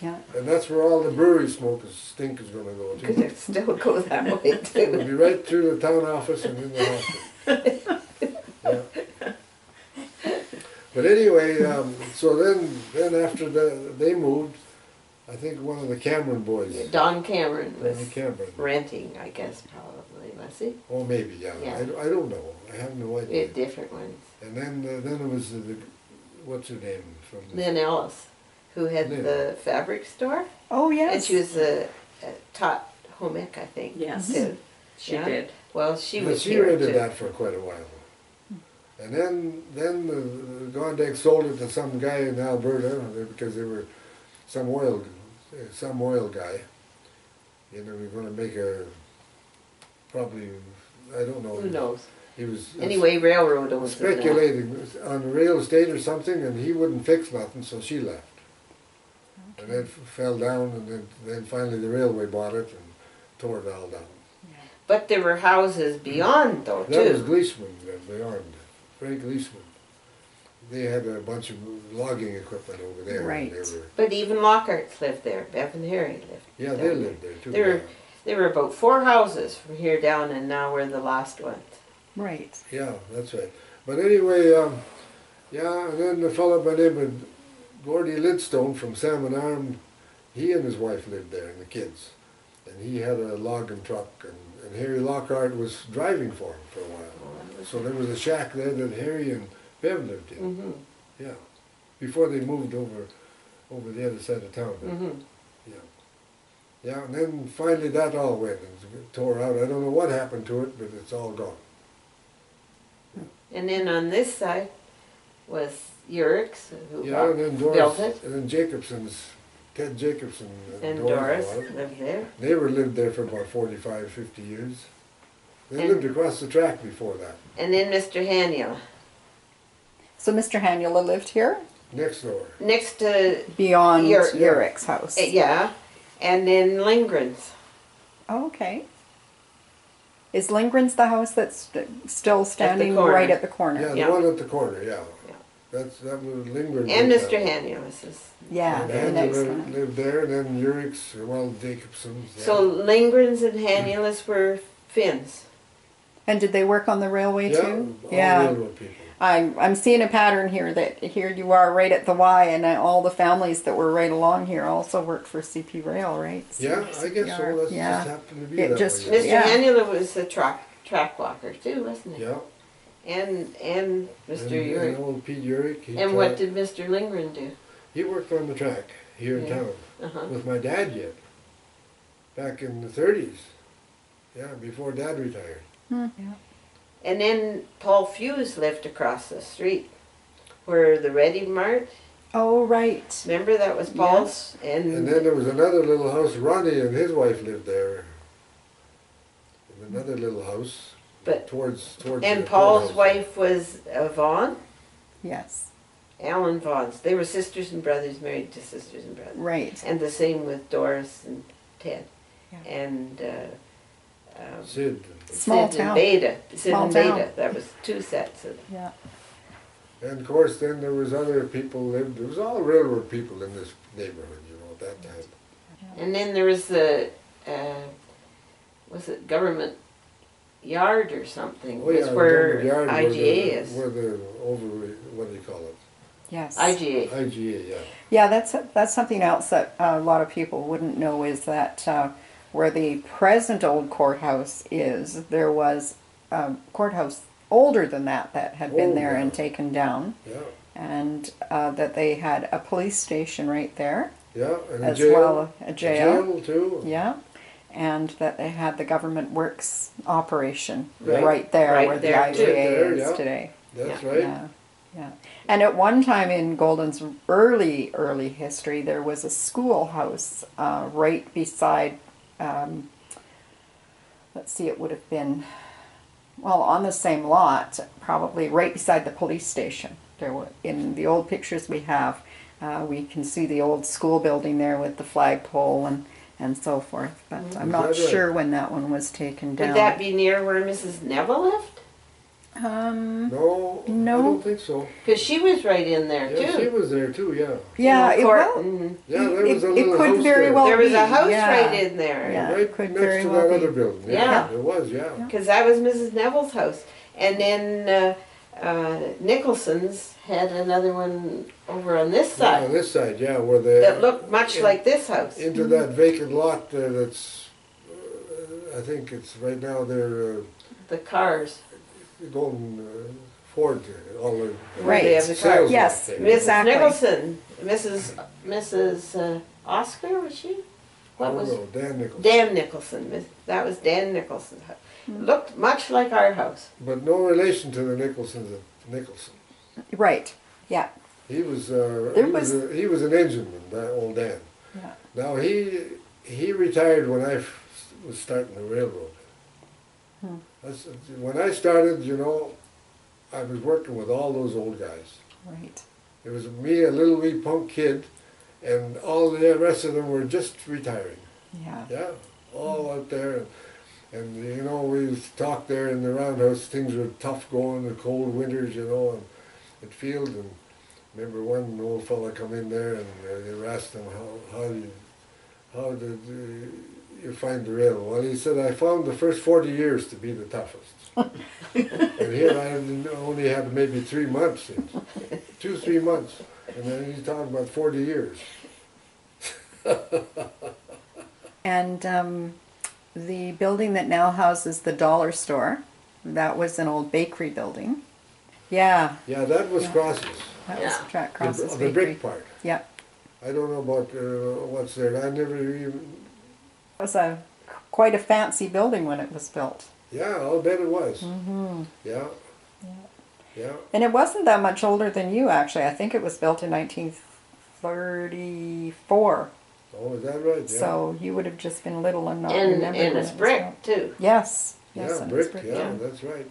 Yeah. And that's where all the brewery smoke stink is going to go Could to. it still go that way It'll too? be right through the town office and in the hospital. Yeah. But anyway, so then after they moved, I think one of the Cameron boys. Don Cameron was Danny Cameron. renting, I guess, probably, was he? Oh, maybe, yeah. Yeah. I don't know. I have no We idea. had different ones. And then it was what's her name from the, Lynn Ellis, who had Lynn. the fabric store. Oh And yes. she was taught home ec, I think. Yes. Too. She Yeah. did. Well, she Yeah, was she here rented too. that for quite a while. And then the Gondek sold it to some guy in Alberta because they were some oil guy. You know, we're going to make probably, I don't know. Who knows? He was Anyway, railroad owns it now. speculating on real estate or something, and he wouldn't fix nothing, so she left. And then fell down, and then finally the railway bought it and tore it all down. But there were houses beyond though That was too. Gleesman, beyond, Frank Gleesman. They had a bunch of logging equipment over there. and Right. They were, But even Lockhart's lived there. Bev and Harry lived. yeah, down they there. lived there too. There were, yeah. there were about 4 houses from here down, and now we're the last ones. Right. Yeah, that's right. But anyway, yeah, and then the fellow by the name of Gordy Lidstone from Salmon Arm, he and his wife lived there, and the kids. And he had a logging truck, and Harry Lockhart was driving for him for a while. So there was a shack there that Harry and Bev lived in. Mm-hmm. Yeah, before they moved over the other side of town. Mm-hmm. Yeah, yeah, and then finally that all went and tore out. I don't know what happened to it, but it's all gone. And then on this side was Urick's, who Yeah, and then built Doris, it, and then Jacobson's, Ted Jacobson and Doris bought it. lived there. They lived there for about 45, 50 years. They And- lived across the track before that, And then Mr. Haniel, So Mr. Hanula lived here next door. next to, beyond Urick. Urick's house. yeah, and then Lindgren's. Oh, okay. Is Lindgren's the house that's still standing corner. right at the corner? Yeah, Yeah. the one at the corner, yeah. Yeah. That was Lindgren. And built Mr. that one. Haniel was his. Yeah, And the Angela next one. lived there, and then Urick's, well, Jacobson's. Yeah. So Lindgren's and Haniel's were Finns. And did they work on the railway yeah, too? all railroad people. I'm seeing a pattern here that here you are right at the Y, and all the families that were right along here also worked for CP Rail, right? Yeah, I guess so. That's Yeah. just happened to be It that just- way. Mr. Yeah. Haniel was a track walker too, wasn't he? Yeah. And Mr. And Urick. old Pete Urick. And what did Mr. Lindgren do? He worked on the track here in Yeah. town Uh-huh. with my dad yet, back in the 30s. Yeah, before Dad retired. Yeah. And then Paul Fuse lived across the street where the Ready Mart, Oh, right. remember that was Paul's? And then there was another little house. Ronnie and his wife lived there. In another little house. But- towards and the Paul's courthouse. wife was Vaughn, Yes. Alan Vaughn's. They were sisters and brothers, married to sisters and brothers. Right. And the same with Doris and Ted. Yeah. And Sid. Small Sid town. and Beta. Sid Small and Beta. town. That was 2 sets of. Yeah. And of course then there was other people lived. There was all railroad people in this neighborhood, you know, at that time. And then there was the, was it government yard or something? Oh yeah, was the where Government Yard IGA is. Where the what do you call it? Yes. IGA. IGA, yeah. Yeah, that's something else that a lot of people wouldn't know is that where the present old courthouse is, there was a courthouse older than that had been Oh, there yeah. and taken down. Yeah, And that they had a police station right there, yeah, and a as jail. well a jail. A jail too. Yeah, and that they had the government works operation Right. right there Right where the there, IGA too. Right there, is yeah. today. That's Yeah. right. Yeah, yeah. And at one time in Golden's early history, there was a schoolhouse right beside. Let's see, it would have been on the same lot, probably right beside the police station. There were in the old pictures we have. We can see the old school building there with the flagpole and so forth. But I'm Is not that right? sure when that one was taken down. Would that be near where Mrs. Neville lived? No, No. I don't think so. Because she was right in there Yeah, too. she was there too. Yeah, Yeah, it, Court- well, mhm. yeah. There was a it little could house very there. well There was be, a house yeah. right in there. Yeah. right could next very to well that be. other building. Yeah. There was. Yeah. Because that was Mrs. Neville's house. And then Nicholson's had another one over on this Yeah, on side this side, yeah, where the that looked much like this house. into that vacant lot there. That's I think it's right now they're The cars. Golden Ford all the Right. They have the sales cars. Yes. lot there. Mrs. Exactly. Nicholson, Mrs. Oscar, was she? What was Oh, Dan Nichols. Dan Nicholson? That was Dan Nicholson's house. Looked much like our house. But no relation to the Nicholsons of Nicholson. Right. Yeah. He was was- he was an engineman, that old Dan. Yeah. Now he retired when I was starting the railroad. That's, when I started, you know, I was working with all those old guys. Right. It was me, a little wee punk kid, and all the rest of them were just retiring. Yeah. Yeah, all out there. And you know, we used to talk there in the roundhouse. Things were tough going, the cold winters, you know, and at field. And remember one old fella come in there, and they asked him how did you find the rail? Well, he said, I found the first 40 years to be the toughest. And here I only had maybe 3 months, 2-3 months, and then he's talking about 40 years. And the building that now houses the dollar store, that was an old bakery building. Yeah, Yeah, that was Yeah. Crosses, that was Yeah. Jack Cross's the bakery. brick part. Yeah, I don't know about what's there. I never even. it was quite a fancy building when it was built. Yeah, I'll bet it was. Yeah. Yeah. And it wasn't that much older than you, actually. I think it was built in 1934. Oh, is that right? Yeah. So you would have just been little and not And remembered when it's it was brick built. too. Yes. Yes, Yeah, and it's brick. brick. Yeah, that's right.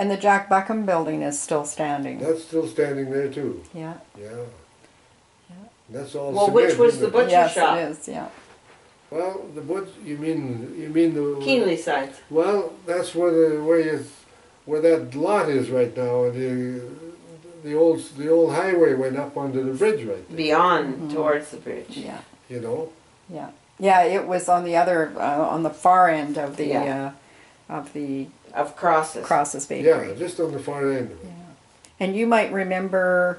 And the Jack Buckham building is still standing. That's still standing there too. Yeah. Yeah. That's all. Well, cement, which was isn't the it? butcher Yes, shop? it is. Yeah. Well, the butch. You mean the Keenly side. Well, that's where that lot is right now. The old highway went up onto the bridge right there. Beyond towards the bridge. Yeah. You know. Yeah. Yeah. It was on the other, on the far end of the Yeah. Of crosses. Crosses Yeah, Bakery. just on the far end of it. And you might remember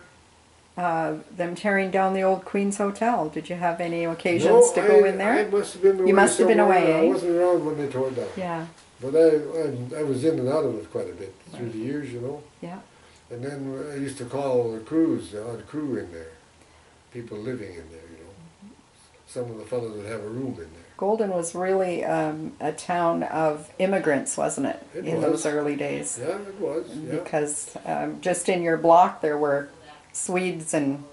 them tearing down the old Queen's Hotel. Did you have any occasions to go in there? I must have been away. You must have been somewhere. away, I eh? wasn't around when they tore it down. Yeah. But I was in and out of it quite a bit through the years, you know. Yeah. And then I used to call the crews, the odd crew in there, people living in there, you know. Some of the fellows would have a room in there. Golden was really a town of immigrants, wasn't it? It in was. those early days. Yeah, it was. Yeah. Because just in your block there were Swedes and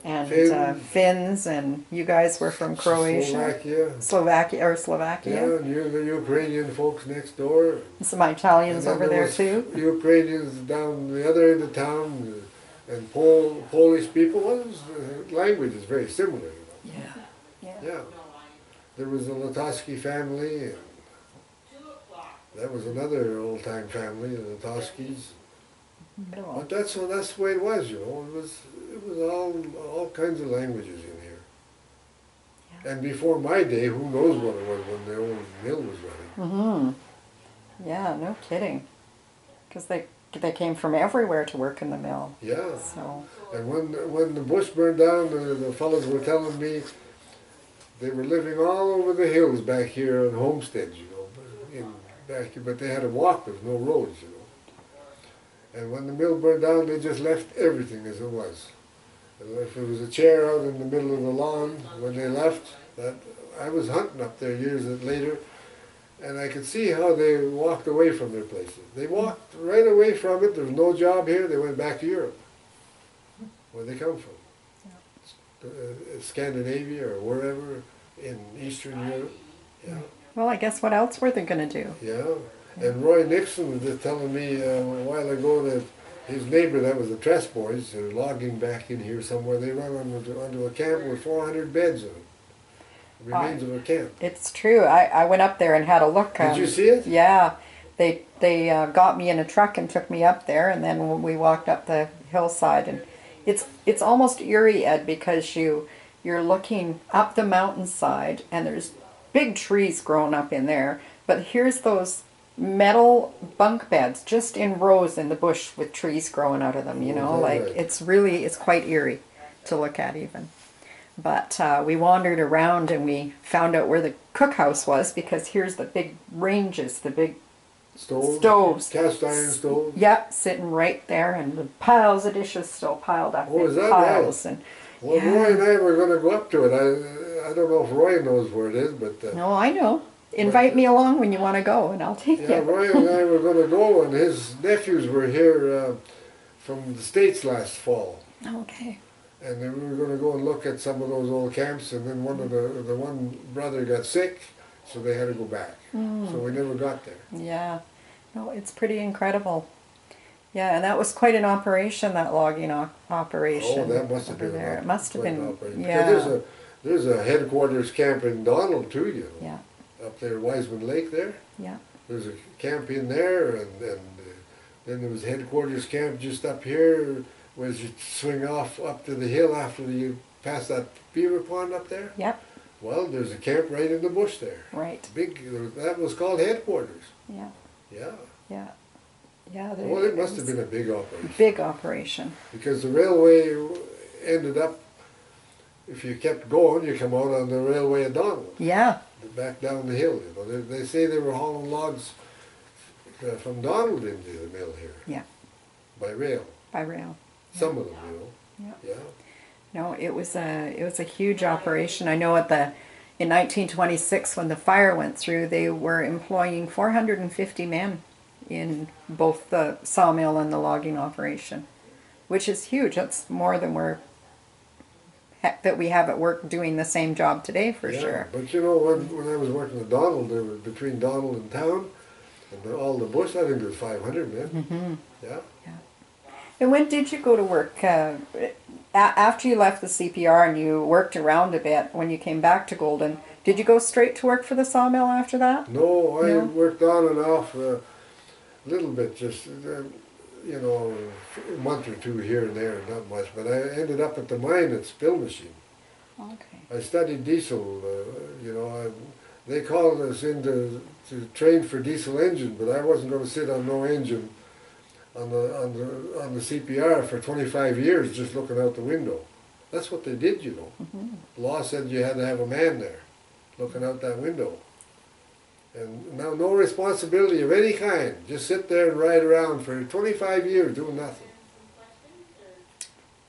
Finns. Finns, and you guys were from Croatia, Slovakia. Slovakia. Yeah, and the Ukrainian folks next door. Some Italians And then over there was too. Ukrainians down the other end of town, and Polish people. Well, language is very similar, you know. Yeah. Yeah. Yeah. There was the Latoski family, and that was another old-time family, the Latoskis. But that's the way it was, you know. It was all kinds of languages in here. And before my day, who knows what it was when the old mill was running. Mm-hmm. Yeah, no kidding. Because they came from everywhere to work in the mill. Yeah. So And when the bush burned down, the fellows were telling me They were living all over the hills back here on homesteads, you know, back here, but they had to walk, there was no roads, you know. And when the mill burned down, they just left everything as it was. And if there was a chair out in the middle of the lawn when they left, that I was hunting up there years later, and I could see how they walked away from their places. They walked right away from it. There was no job here. They went back to Europe, where they come from. Scandinavia or wherever in Eastern Europe. Yeah. Well, I guess what else were they going to do? Yeah. And Roy Nixon was just telling me a while ago that his neighbor, that was the Tress boys, they're logging back in here somewhere. They run onto a camp with 400 beds in it. Remains of a camp. It's true. I went up there and had a look. Did you see it? Yeah. They got me in a truck and took me up there, and then we walked up the hillside, and it's almost eerie, Ed, because you're looking up the mountainside and there's big trees growing up in there, but here's those metal bunk beds just in rows in the bush with trees growing out of them, you know, like right? it's quite eerie to look at even. But we wandered around and we found out where the cookhouse was, because here's the big ranges, the big stoves. Cast iron stoves. Yep, sitting right there, and the piles of dishes still piled up. Oh, is that piles right? And well, yeah. Roy and I were going to go up to it. I don't know if Roy knows where it is, but... No, I know. Invite me along when you want to go, and I'll take yeah, you. Roy and I were going to go, and his nephews were here from the States last fall. Okay. And then we were going to go and look at some of those old camps, and then the one brother got sick, so they had to go back. So we never got there. Yeah. No, it's pretty incredible. Yeah, and that was quite an operation, that logging operation. Oh, that must have been there. It must have been. Operation. Yeah. Because there's a headquarters camp in Donald too, you know. Yeah. Up there, Wiseman Lake there. Yeah. There's a camp in there, and then there was a headquarters camp just up here, where you swing off up to the hill after you pass that beaver pond up there. Yep. Well, there's a camp right in the bush there. Right. Big. That was called headquarters. Yeah. Yeah. Yeah. Yeah. Well, it must have been a big operation. Big operation. Because the railway ended up, if you kept going, you come out on the railway of Donald. Yeah. Back down the hill, you know. They say they were hauling logs from Donald into the mill here. Yeah. By rail. By rail. Some of them, you know. Yeah. Yeah. No, it was a huge operation. I know in 1926, when the fire went through, they were employing 450 men in both the sawmill and the logging operation, which is huge. That's more than that we have at work doing the same job today, for sure. But you know, when I was working at Donald, there was between Donald and town, and all the bush, I think there was 500 men. Mm-hmm. Yeah. Yeah. And when did you go to work? After you left the CPR and you worked around a bit, when you came back to Golden, did you go straight to work for the sawmill after that? No, I worked on and off a little bit, just, you know, a month or two here and there, not much. But I ended up at the mine at Spill Machine. Okay. I studied diesel, you know. They called us in to train for diesel engine, but I wasn't going to sit on no engine on the CPR for 25 years just looking out the window. That's what they did, you know. Mm-hmm. The law said you had to have a man there looking out that window. And now no responsibility of any kind. Just sit there and ride around for 25 years doing nothing.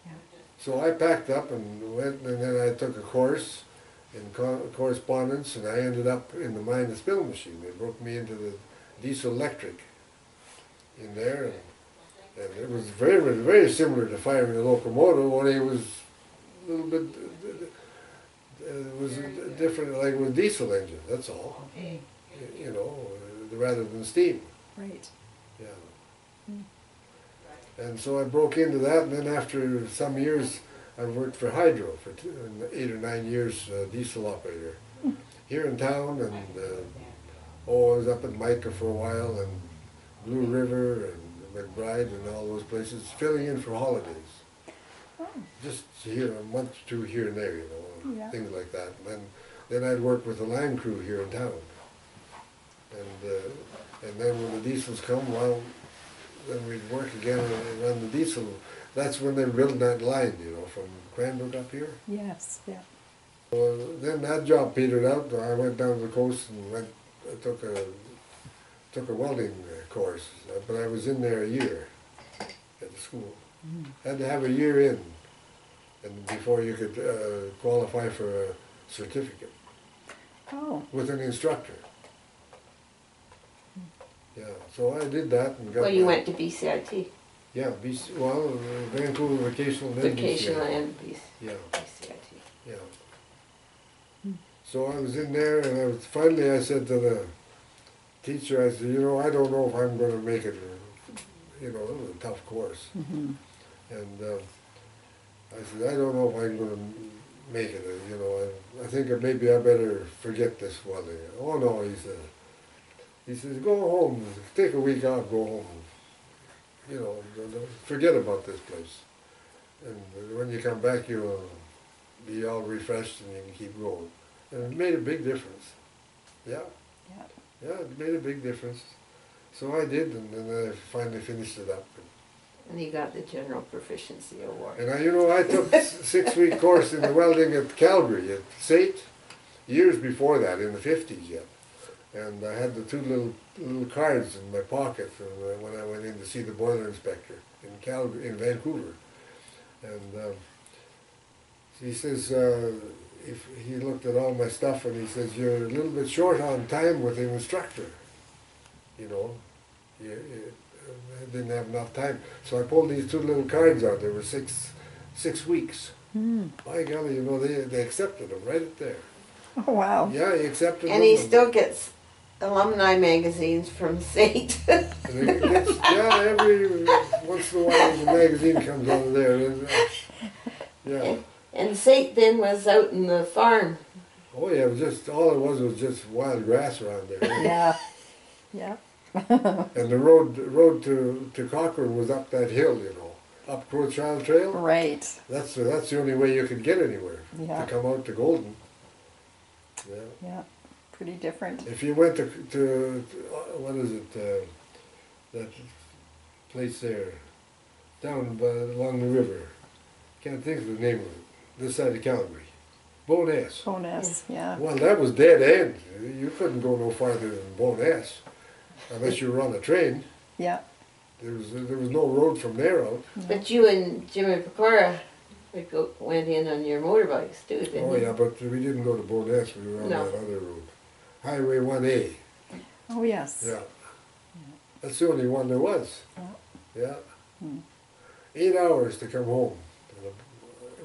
Yeah. So I packed up and went, and then I took a course in correspondence, and I ended up in the mine and Spill Machine. They broke me into the diesel electric in there, and it was very, very similar to firing a locomotive, only it was a little bit, it was different, like with diesel engine, that's all. You know, rather than steam. Right. Yeah. And so I broke into that, and then after some years, I worked for Hydro for 8 or 9 years, diesel operator here in town, and I was up in Mica for a while, and Blue River and McBride and all those places, filling in for holidays. Oh. Just here, a month or two here and there, you know, Yeah. things like that. And then I'd work with the line crew here in town. And then when the diesels come, well, then we'd work again and run the diesel. That's when they built that line, you know, from Cranbrook up here. Yes. Yeah. Well, then that job petered out. I went down to the coast and I took a welding course, but I was in there a year at the school. Had to have a year in, and before you could qualify for a certificate Oh, with an instructor. Yeah, so I did that and got. Well, you my- went to BCIT, Yeah, Vancouver Vocational and then vocational BCI. and Yeah, BCIT. yeah. So I was in there, and finally I said to the teacher, I said, you know, I don't know if I'm going to make it. You know, it was a tough course, and I said, I don't know if I'm going to make it. You know, I think that maybe I better forget this welding. Oh no, he said. He says, go home, take a week off, go home. You know, forget about this place. And when you come back, you'll be all refreshed and you can keep going. And it made a big difference. Yeah. yeah. Yeah, it made a big difference. So I did, and then I finally finished it up. And you got the General Proficiency Award. And I took a 6-week course in the welding at Calgary, at SAIT, years before that, in the 50s yet. And I had the two little cards in my pocket when I went in to see the boiler inspector in Calgary, in Vancouver. And he says, if he looked at all my stuff and he says, you're a little bit short on time with the instructor. You know, I didn't have enough time. So I pulled these two little cards out. There were six weeks. By golly, you know, they accepted them right there. Oh, wow. Yeah, he accepted them. And he still gets alumni magazines from SAIT. And it gets, yeah, every once in a while the magazine comes on there. And, yeah. And SAIT then was out in the farm. Oh yeah, it was just all it was just wild grass around there. Yeah. Yeah. And the road to Cochrane was up that hill, you know, up Crowchild Trail. Right. That's the only way you could get anywhere Yeah. to come out to Golden. Yeah. Yeah. Pretty different. If you went to what is it, that place there, down along the river, can't think of the name of it, this side of Calgary, Bowness. Bonus. Yeah. Well, that was dead end. You couldn't go no farther than Bowness unless you were on a train. Yeah. There was no road from there out. But you and Jimmy Pecora went in on your motorbikes too, didn't Oh you? yeah, but we didn't go to Bowness, we were on No. that other road. Highway 1A, Oh, yes. yeah. That's the only one there was. Yeah. 8 hours to come home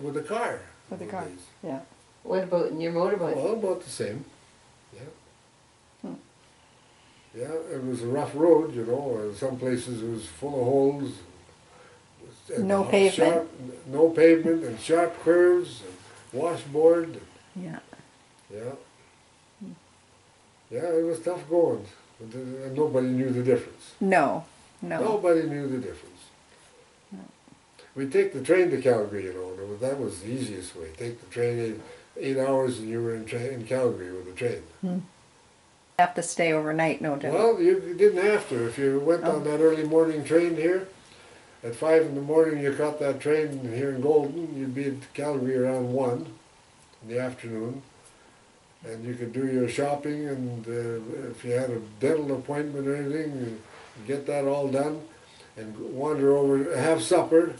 with a car. With a those car. days. Yeah. What about in your motorbike? Well, about the same. Yeah. Yeah, it was a rough road, you know. Some places it was full of holes. And No pavement. No pavement and sharp curves and washboard. Yeah. Yeah. Yeah, it was tough going. But nobody knew the difference. No. No. Nobody knew the difference. We'd take the train to Calgary, you know, and that was the easiest way. Take the train 8 hours and you were in Calgary with the train. Have to stay overnight, no doubt. Well, you didn't have to. If you went on that early morning train here, at 5 in the morning you caught that train here in Golden, you'd be at Calgary around 1 in the afternoon. And you could do your shopping, and if you had a dental appointment or anything, you get that all done, and wander over, have supper,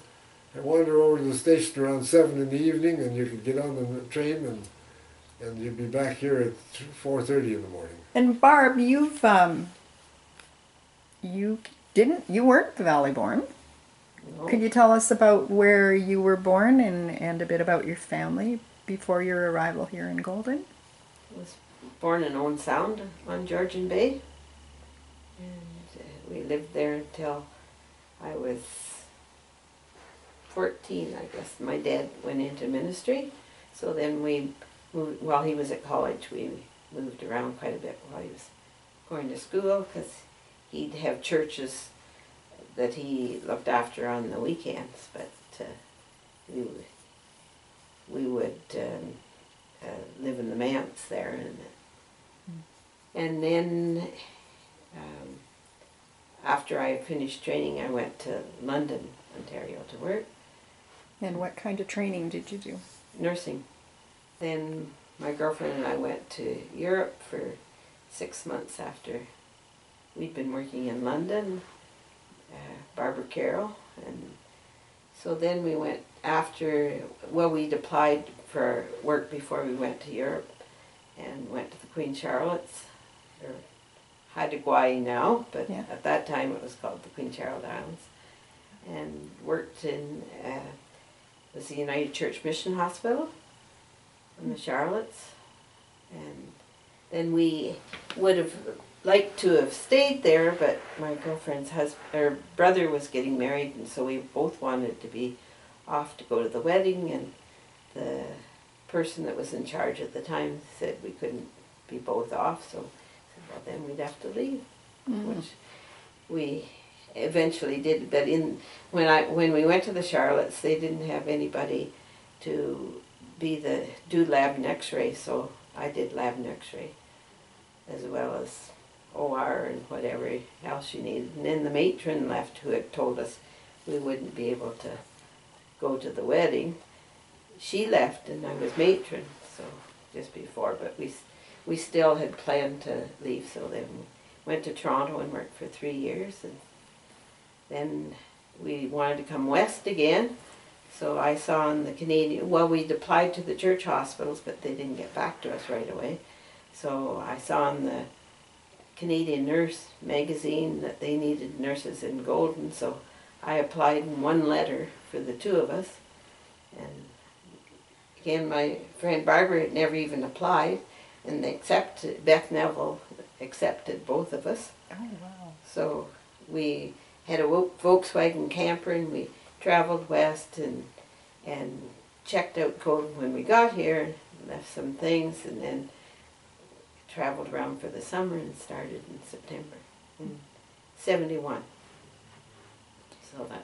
and wander over to the station around 7 in the evening, and you could get on the train, and you'd be back here at 4:30 in the morning. And Barb, you weren't Valley born. No. Could you tell us about where you were born and a bit about your family before your arrival here in Golden? I was born in Owen Sound on Georgian Bay, and we lived there until I was 14, I guess. My dad went into ministry, so then we moved, while he was at college, we moved around quite a bit while he was going to school, because he'd have churches that he looked after on the weekends, but we would live in the manse there, and then after I finished training, I went to London, Ontario to work, And what kind of training did you do? nursing. then my girlfriend and I went to Europe for 6 months after we'd been working in London, Barbara Carroll, and so then we went after, well, we'd applied for work before we went to Europe and went to the Queen Charlotte's, or Haida now, but Yeah. at that time it was called the Queen Charlotte Islands, and worked in, was the United Church Mission Hospital in the Charlottes, and then we would have liked to have stayed there, but my girlfriend's brother was getting married, and so we both wanted to be off to go to the wedding, and the person that was in charge at the time said we couldn't be both off, so I said, well, then we'd have to leave, which we eventually did. But when we went to the Charlottes, they didn't have anybody to do lab and X-ray, so I did lab and X-ray as well as OR and whatever else you needed. And then the matron left, who had told us we wouldn't be able to go to the wedding. She left and I was matron, so just before, but we still had planned to leave, so then we went to Toronto and worked for 3 years, and then we wanted to come west again, so I saw on the Canadian, well, we'd applied to the church hospitals, but they didn't get back to us right away, so I saw on the Canadian Nurse magazine that they needed nurses in Golden, so I applied in one letter for the two of us, and again, my friend Barbara had never even applied, and Beth Neville accepted both of us. Oh, wow. So we had a Volkswagen camper, and we traveled west and checked out Golden when we got here, left some things, and then traveled around for the summer and started in September in 71. So that's.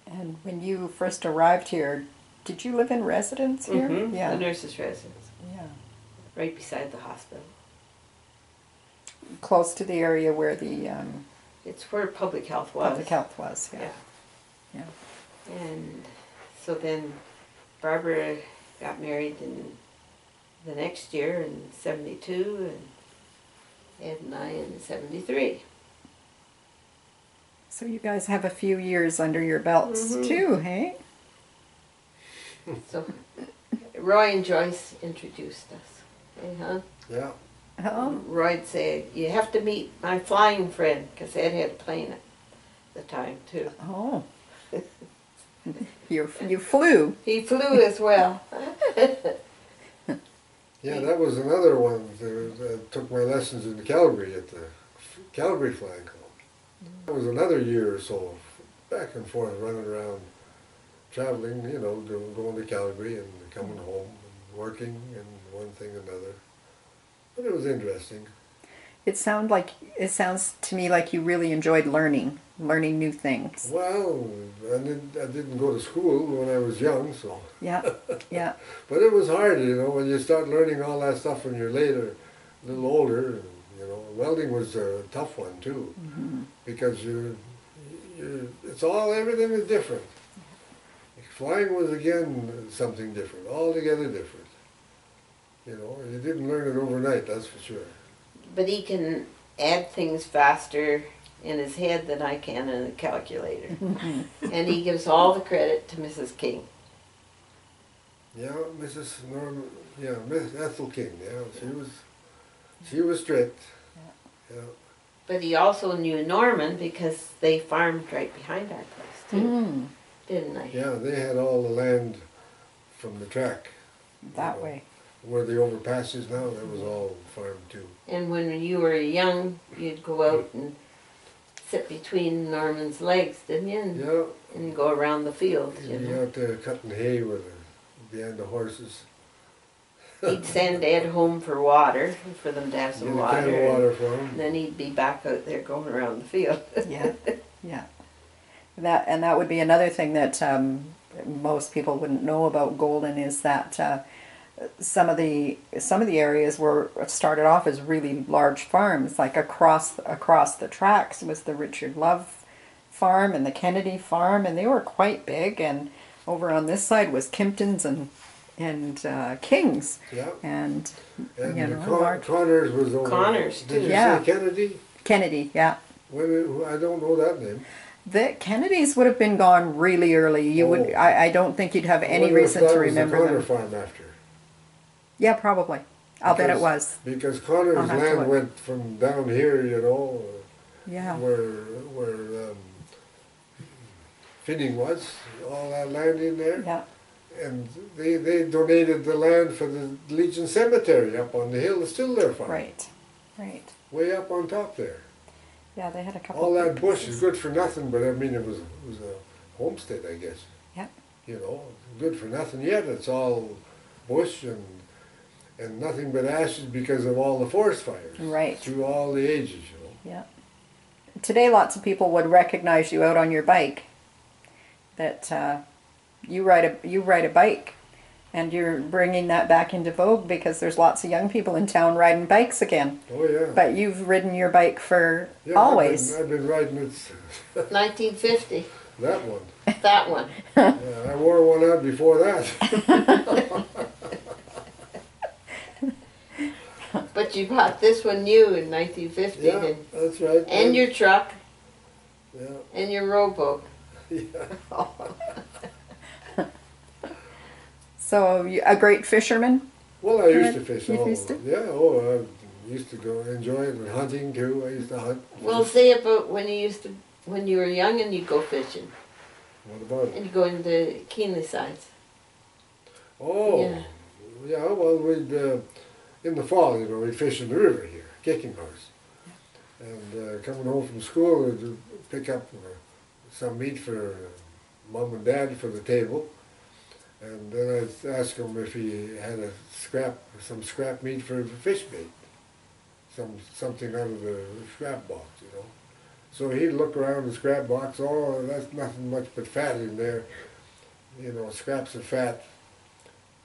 And when you first arrived here, did you live in residence here? Mm-hmm. Yeah. The nurse's residence, Yeah. right beside the hospital. Close to the area where the It's where public health was. public health was. Yeah. Yeah. Yeah. And so then Barbara got married in the next year in 72, and Ed and I in 73. So you guys have a few years under your belts too, hey? So Roy and Joyce introduced us. Uh-huh. Yeah. Oh. Roy'd say, you have to meet my flying friend, because Ed had a plane at the time too. Oh. You flew. He flew as well. Yeah, that was another one that took my lessons in Calgary at the Calgary Flying Club. That was another year or so, back and forth, running around, traveling, you know, going to Calgary and coming home and working and one thing and another. But it was interesting. It sounds to me like you really enjoyed learning new things. Well, I didn't go to school when I was young, so. Yeah, yeah. But it was hard, you know, when you start learning all that stuff when you're later, a little older. You know, welding was a tough one too, because everything is different. Flying was again something different, altogether different. You know, you didn't learn it overnight, that's for sure. But he can add things faster in his head than I can in a calculator. And he gives all the credit to Mrs. King. Yeah, Miss Ethel King, yeah, she was strict. Yeah. But he also knew Norman because they farmed right behind our place too, didn't they? Yeah, they had all the land from the track. That way. Where the overpass is now, that was all farmed too. And when you were young, you'd go out and sit between Norman's legs, didn't you? And, Yeah. and go around the field, you You'd be know. out there cutting hay behind the horses. He'd send Ed home for water, for them to have Get some a water. can of water for And them. then he'd be back out there going around the field. Yeah, yeah. That would be another thing that most people wouldn't know about Golden is that some of the areas were started off as really large farms, like across the tracks was the Richard Love farm and the Kennedy farm, and they were quite big. And over on this side was Kimpton's and Kings, Yeah. and And you the know, large- Connors was over. Connors, Did too. you Yeah. say Kennedy? Kennedy, yeah. I don't know that name. The Kennedys would have been gone really early. You would, Oh. I don't think you'd have I any wonder if reason that to was the remember Connor them. farm after. Yeah, probably. I'll bet it Because- was. Because Connor's I'll have to land look. went from down here, you know, Yeah. where Finning was, all that land in there. Yeah. And they donated the land for the Legion Cemetery up on the hill. It's still their farm. Right. Right. Way up on top there. Yeah, they had a couple. All of that big bush pieces. is good for nothing, but I mean it was a homestead, I guess. Yeah. You know, good for nothing yet. It's all bush and nothing but ashes because of all the forest fires. Right. Through all the ages, you know. Yeah. Today, lots of people would recognize you out on your bike. That you ride a bike, and you're bringing that back into vogue because there's lots of young people in town riding bikes again. Oh yeah. But you've ridden your bike for Yeah, always. I've been riding it. 1950. That one. That one. Yeah, I wore one out before that. But you bought this one new in 1950. Yeah, And, that's right. and your truck Yeah. and your rowboat. Yeah. So a great fisherman. Well, I used to fish. You all used to? Yeah. Oh, I used to go enjoy it and hunting too. I used to hunt. Well, say about when you were young and you'd go fishing What about it? and you go into Keenly sides. Oh, Yeah. yeah. Well, we'd in the fall, you know, we'd fish in the river here, Kicking Horse, and coming home from school, we'd pick up some meat for Mom and Dad for the table, and then I'd ask him if he had some scrap meat for fish bait, something out of the scrap box, you know. So he'd look around the scrap box. Oh, that's nothing much but fat in there, you know, scraps of fat.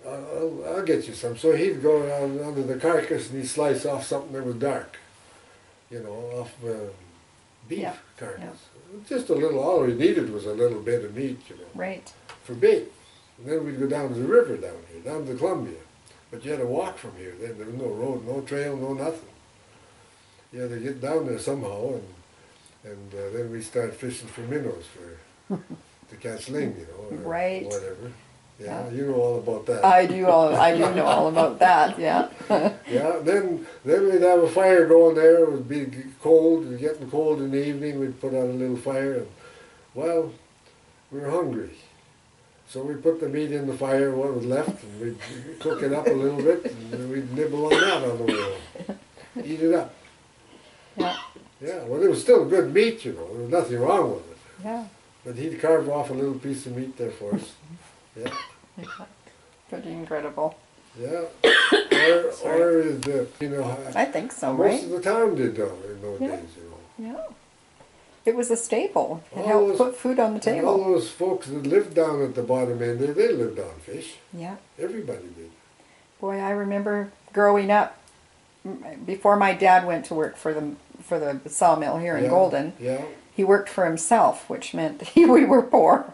I'll get you some. So he'd go down under the carcass and he'd slice off something that was dark, you know, off beef Yeah, carcass. Just a little, all we needed was a little bit of meat, you know, Right. for bait. And then we'd go down to the river down here, down to Columbia. But you had to walk from here. Then there was no road, no trail, no nothing. You had to get down there somehow, and then we started fishing for minnows to catch ling, you know, or Right. whatever. Yeah, Yeah. you know all about that. I do know all about that. Yeah. Yeah, then we'd have a fire going there. It would be cold, it was getting cold in the evening. We'd put out a little fire, and well, we were hungry, so we put the meat in the fire, what was left, and we'd cook it up a little bit, and then we'd nibble on that on the way home, eat it up. Yeah. Yeah, well, it was still good meat, you know. There was nothing wrong with it. Yeah. But he'd carve off a little piece of meat there for us. Yeah, Pretty incredible. yeah. Or is the, you know, I think so, most right? of the town did though in those Yeah. days, you know. Yeah. It was a staple. It All helped those- put food on the And all table. those folks that lived down at the bottom end there, they lived on fish. Yeah. Everybody did. Boy, I remember growing up before my dad went to work for the sawmill here in Yeah, Golden. Yeah. He worked for himself, which meant we were poor.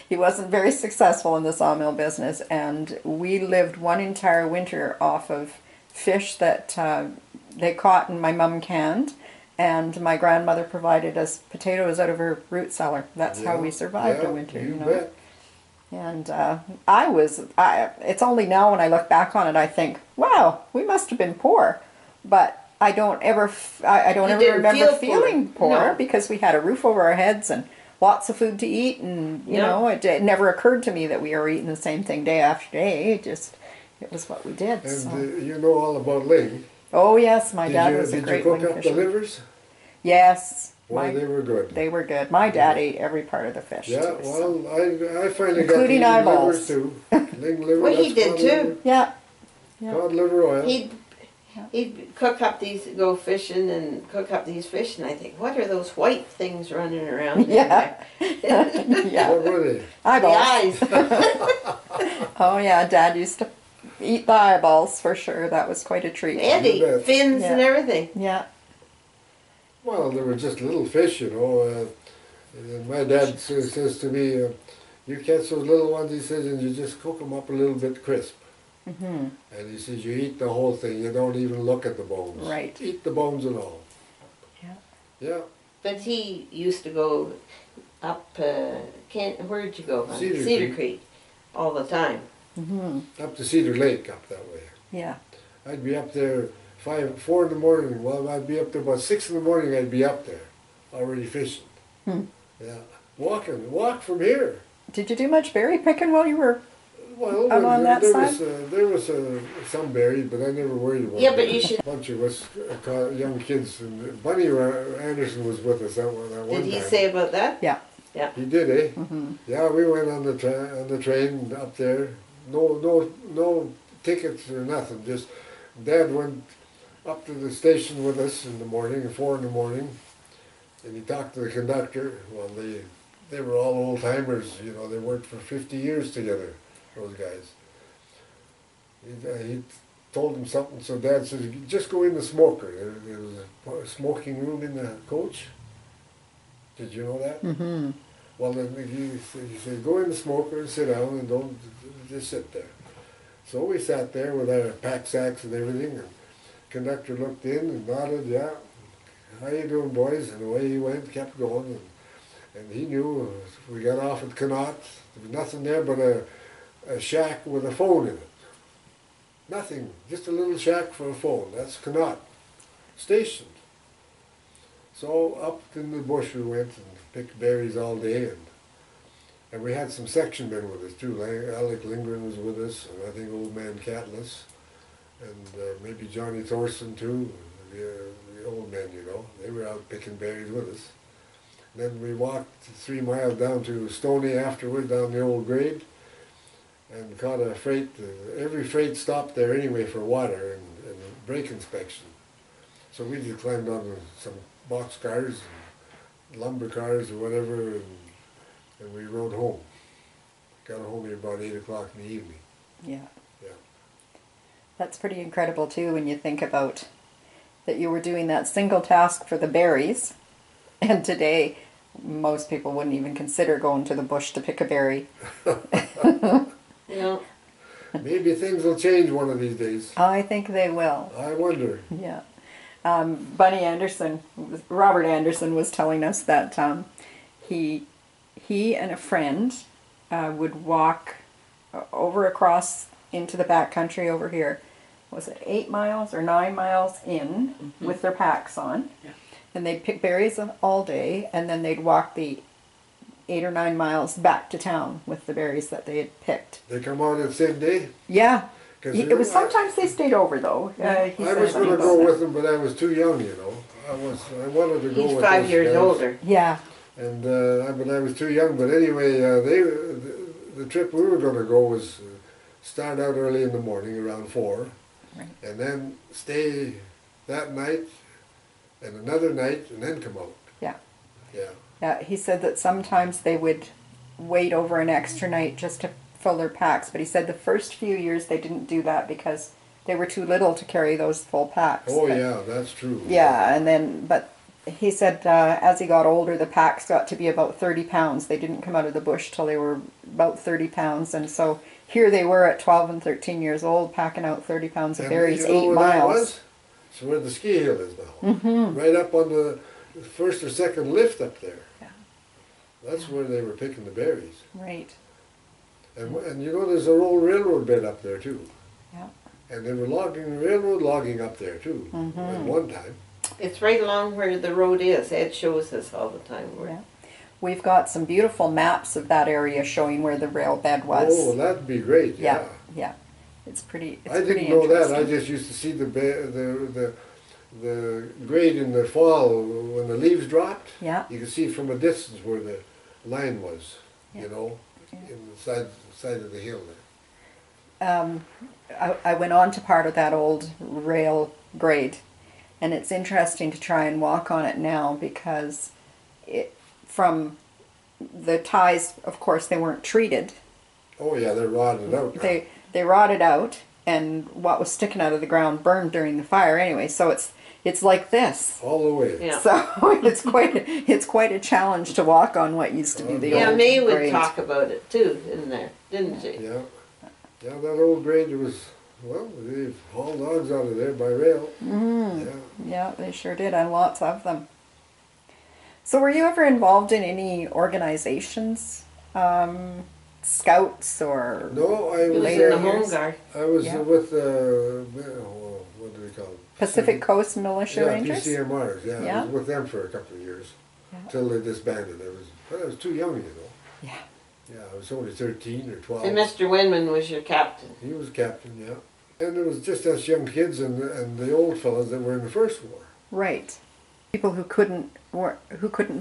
He wasn't very successful in the sawmill business, and we lived one entire winter off of fish that they caught and my mum canned, and my grandmother provided us potatoes out of her root cellar. That's how Yeah, we survived yeah, a winter, You you know. bet. And it's only now when I look back on it, I think, wow, we must have been poor. But I don't ever didn't remember feel feeling poor. poor No. because we had a roof over our heads and lots of food to eat. And, you Yeah. know, it never occurred to me that we were eating the same thing day after day. It was what we did. And So. you know all about ling. Oh, yes, my dad was a Did you great cook wing up the fisherman. livers? Yes. Boy, they were good. They were good. My dad ate every part of the fish. Yeah, too, so. well, I finally Including got the eyeballs. livers too. Ling liver. Well, he that's did cod too. liver- Yeah. Yeah. Cod liver oil. He'd cook up go fishing and cook up these fish, and I think, what are those white things running around? in Yeah. there? Yeah. What were they? The Eyeballs. eyes. Oh yeah, Dad used to eat the eyeballs for sure. That was quite a treat. Eddie, You bet. fins and Yeah. everything. Yeah. Well, they were just little fish, you know. And my dad says to me, You catch those little ones, he says, and you just cook them up a little bit crisp. And he says, you eat the whole thing. You don't even look at the bones. Right. Eat the bones and all. Yeah. Yeah. But he used to go up, where'd you go? Cedar Creek all the time. Up to Cedar Lake, up that way. Yeah. I'd be up there 4 in the morning. Well, I'd be up there about 6 in the morning. I'd be up there, already fishing. Yeah, walk from here. Did you do much berry picking while you were Well, out on that side? there was some berries, but I never worried about it. Yeah, but you should. A bunch of us young kids, and Bunny Anderson was with us that one Did he time. say about that? Yeah. Yeah. He did, eh? Yeah, we went on the train up there. No tickets or nothing. Just Dad went up to the station with us in the morning, at 4 in the morning, and he talked to the conductor. Well, they were all old timers, you know. They worked for 50 years together, those guys. He told him something, so Dad says, just go in the smoker. There was a smoking room in the coach. Did you know that? Well, then he said, go in the smoker and sit down and don't just sit there. So we sat there with our pack sacks and everything, and the conductor looked in and nodded, yeah, how you doing, boys? And away he went, kept going, and he knew we got off at Connaught. There was nothing there but a shack with a phone in it. Nothing, just a little shack for a phone. That's Connaught Station. So up in the bush we went and picked berries all day, and we had some section men with us too. Alec Lindgren was with us, and I think old man Catless, and maybe Johnny Thorson too, the old men, you know. They were out picking berries with us. Then we walked 3 miles down to Stony afterward, down the old grade, and caught a freight. Every freight stopped there anyway for water and brake inspection. So we just climbed on some box cars, and lumber cars or whatever, and we rode home. Got home here about 8 o'clock in the evening. Yeah. Yeah. That's pretty incredible too when you think about that you were doing that single task for the berries, and today most people wouldn't even consider going to the bush to pick a berry. Yeah. Maybe things will change one of these days. I think they will. I wonder. Yeah. Bunny Anderson, Robert Anderson was telling us that he and a friend would walk over across into the back country over here. Was it 8 miles or 9 miles in with their packs on? Yeah. And they'd pick berries all day, and then they'd walk the 8 or 9 miles back to town with the berries that they had picked. They come out the same day? Yeah. 'Cause It was sometimes they stayed over though. He I said was going to about go that. with them, but I was too young, you know. I wanted to go He's with 5 those years guys. older. Yeah. And but I was too young. But anyway, the trip we were going to go was start out early in the morning around 4, Right. and then stay that night and another night, and then come out. Yeah. Yeah. Yeah. He said that sometimes they would wait over an extra night just to fill their packs, but he said the first few years they didn't do that because they were too little to carry those full packs. Oh But- yeah, that's true. Yeah, and then, but he said as he got older, the packs got to be about 30 pounds. They didn't come out of the bush till they were about 30 pounds, and so here they were at 12 and 13 years old, packing out 30 pounds of And berries, you know 8 where that miles. was? It's where the ski hill is now. Right up on the first or second lift up there. Yeah. That's where they were picking the berries. Right. And you know there's an old railroad bed up there too. Yeah. And they were railroad logging up there too at one time. It's right along where the road is. Ed shows us all the time. Where Yeah. We've got some beautiful maps of that area showing where the rail bed was. Oh, that'd be great. yeah. Yeah. Yeah. It's pretty. It's I pretty didn't know that. I interesting. just used to see the grade in the fall when the leaves dropped. Yeah. You could see from a distance where the line was. Yeah. You know, in the side of the hill there. I went on to part of that old rail grade, and it's interesting to try and walk on it now because from the ties, of course, they weren't treated. Oh yeah, they're rotted out. now. They rotted out, and what was sticking out of the ground burned during the fire anyway. So it's like this. all the way. Yeah. So it's quite a challenge to walk on what used to be the Yeah, old May would grade. talk about it too in there, didn't she? Yeah. Yeah, that old grade was, well, they hauled logs out of there by rail. Mm, Yeah. yeah, they sure did, and lots of them. So were you ever involved in any organizations? Scouts or No, I He was was, in the Later Home years. Guard. I was Yeah. with, what do they call it? Pacific Coast Militia Yeah, Rangers? PCMRs, yeah. Yeah. I was with them for a couple of years, Yeah. till they disbanded. I was too young, you know. Yeah. Yeah, I was only 13 or 12. And Mr. Winman was your captain. He was captain, yeah. And it was just us young kids and the old fellas that were in the First War. Right. People who couldn't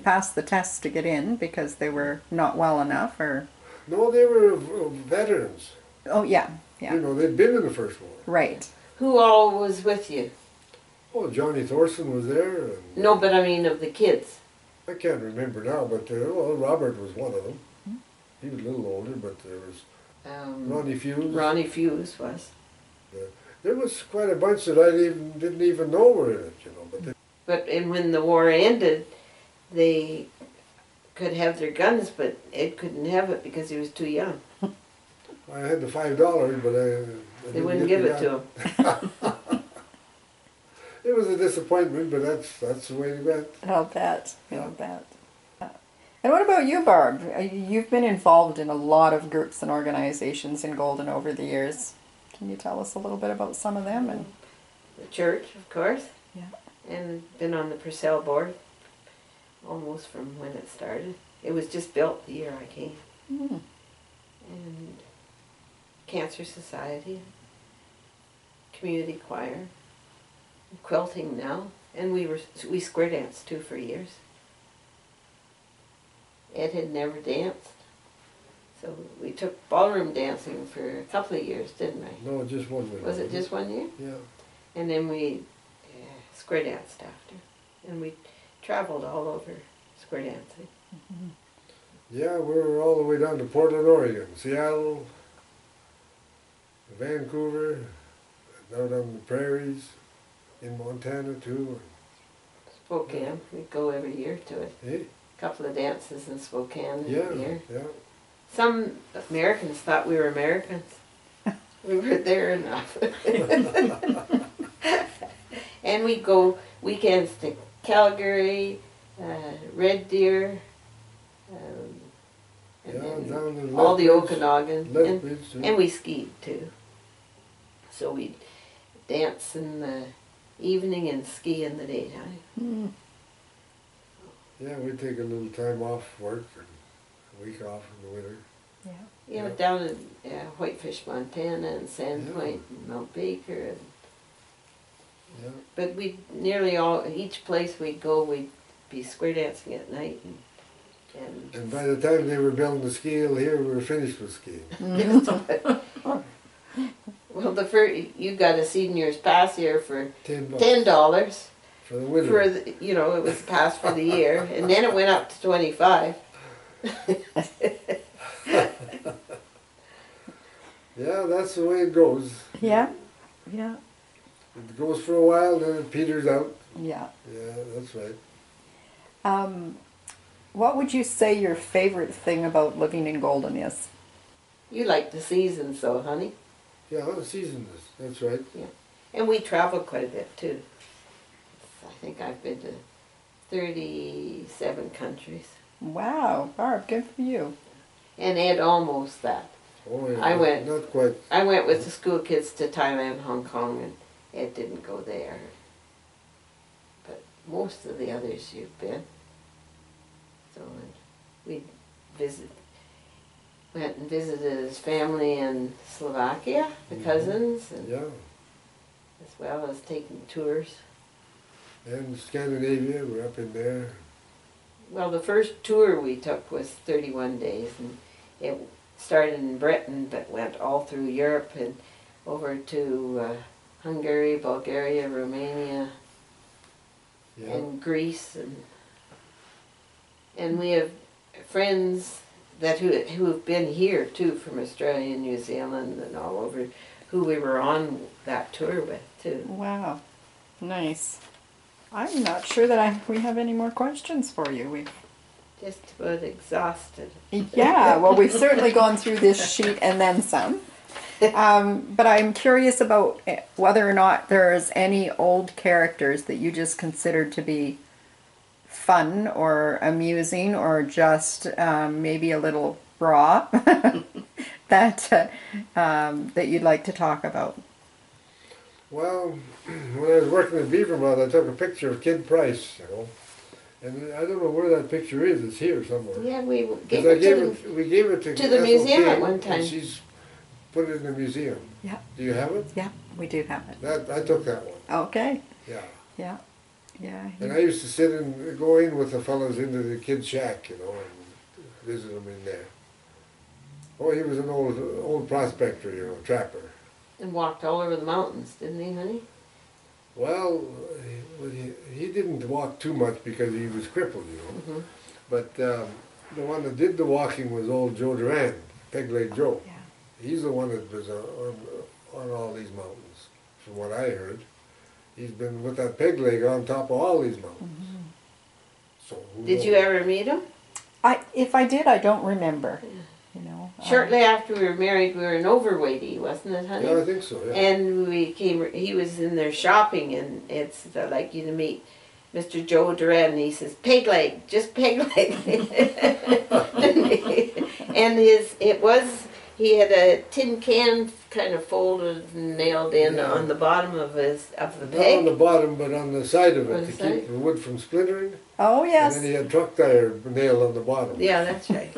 pass the test to get in because they were not well enough, or No, they were veterans. oh yeah, yeah, You know, they'd been in the First War. right. Who all was with you? Oh, Johnny Thorson was there. And No, but I mean of the kids. I can't remember now, but well, Robert was one of them. He was a little older, but there was Ronnie Fuse. Ronnie Fuse was. There was quite a bunch that I didn't even know were in it, you know. But And when the war ended, they could have their guns, but Ed couldn't have it because he was too young. I had the $5, but I They wouldn't give it to him. It was a disappointment, but that's the way it went. I'll bet. Yeah. I'll bet. And what about you, Barb? You've been involved in a lot of groups and organizations in Golden over the years. Can you tell us a little bit about some of them? And The church, of course. Yeah. And been on the Purcell board almost from when it started. It was just built the year I came. Mm. And Cancer Society, community choir, quilting now, and we square danced too for years. Ed had never danced, so we took ballroom dancing for a couple of years, didn't we? No, just one way. Was it just 1 year? Yeah. And then we square danced after, and we traveled all over square dancing. Yeah, we were all the way down to Portland, Oregon, Seattle, Vancouver, out on the prairies, in Montana too. Spokane, we go every year to it. Hey, Couple of dances in Spokane yeah, every year. yeah. Some Americans thought we were Americans. We were there enough. And we go weekends to Calgary, Red Deer, and Yeah, then down in all the Lethbridge. Okanagan. Lethbridge, too. And we skied too. So we'd dance in the evening and ski in the daytime. Mm. Yeah, we'd take a little time off work and a week off in the winter. Yeah. Yeah, Yeah. down in Whitefish, Montana, and Sandpoint, and Mount Baker, and Yeah. but we each place we'd go, we'd be square dancing at night, and And by the time they were building the ski hill here, we were finished with skiing. well, you got a senior's pass here for $10 $10 for the winter. for it was a pass for the year, and then it went up to 25. Yeah, that's the way it goes. Yeah. Yeah. It goes for a while, then it peters out. Yeah. Yeah, that's right. What would you say your favorite thing about living in Golden is? You like the seasons, though, honey, Yeah, the season is, that's right. and we traveled quite a bit too. I think I've been to 37 countries, Wow, Barb, good for you. and Ed almost that. Oh, yeah, I went. Not quite. I went with the school kids to Thailand, Hong Kong, and Ed didn't go there. But most of the others you've been. So we went and visited his family in Slovakia, the cousins, and Yeah. as well as taking tours. And Scandinavia, we're up in there. Well, the first tour we took was 31 days, and it started in Britain but went all through Europe and over to Hungary, Bulgaria, Romania, Yeah. and Greece, and we have friends who have been here too, from Australia and New Zealand and all over, who we were on that tour with too. Wow, nice. I'm not sure that we have any more questions for you. Just about exhausted. Yeah, well, we've certainly gone through this sheet and then some. But I'm curious about whether or not there's any old characters that you just considered to be fun or amusing or just maybe a little raw that that you'd like to talk about. Well, when I was working in Beavermouth, I took a picture of Kid Price, you know, and I don't know where that picture is. It's here somewhere. Yeah, we 'Cause gave I it gave to it, we gave it to the SOK, museum at one time. and she's put it in the museum. Yeah. Do you have it? Yeah, we do have it. That I took that one. Okay. Yeah. Yeah. Yeah. And I used to sit and go in with the fellows into the kid shack, you know, and visit them in there. Oh, he was an old prospector, you know, trapper. and walked all over the mountains, didn't he, honey? Well, he didn't walk too much because he was crippled, you know. Mm-hmm. But the one that did the walking was old Joe Duran, Peg Leg Joe. Yeah. He's the one that was on all these mountains, from what I heard. He's been with that peg leg on top of all these mountains. Mm-hmm. So who Did knows? you ever meet him? If I did, I don't remember. You know. Shortly after we were married, we were in Overweighty, wasn't it, honey? Yeah, I think so, yeah. And we came, he was in there shopping, and it's like you to meet Mr. Joe Duran, and he says, peg leg, just peg leg. And he had a tin can kind of folded and nailed in Yeah. on the bottom of the Not on peg. the bottom, but on the side of On it the to side? keep the wood from splintering. Oh And yes. then he had truck tire nailed on the bottom. Yeah, that's right.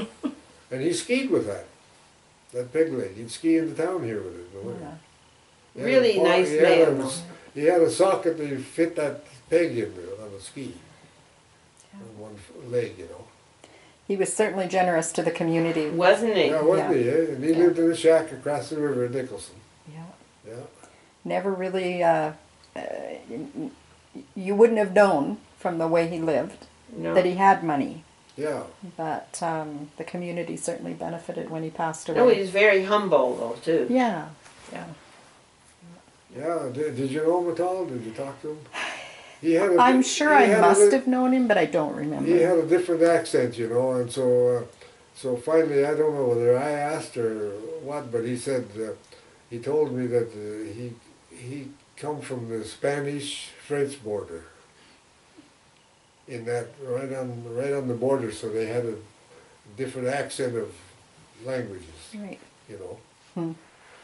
And he skied with that peg leg. He'd ski into town here with it in the winter. Yeah. He had Really a- nice he had man. He had a socket that fit that peg in there on the ski. On one leg, you know. He was certainly generous to the community. Wasn't he? Yeah, wasn't he? Eh? And he Yeah. lived in a shack across the river at Nicholson. Yeah. Yeah. Never really. You wouldn't have known from the way he lived No. that he had money, Yeah. but the community certainly benefited when he passed away. No, he was very humble, though, too. Yeah. Yeah. Yeah. Did you know him at all? Did you talk to him? He had I'm sure he I had a must li- have known him, but I don't remember. He had a different accent, you know, and so finally, I don't know whether I asked or what, but he said, he told me that he come from the Spanish-French border. In that, right on the border, so they had a different accent of languages, Right. you know. Hmm.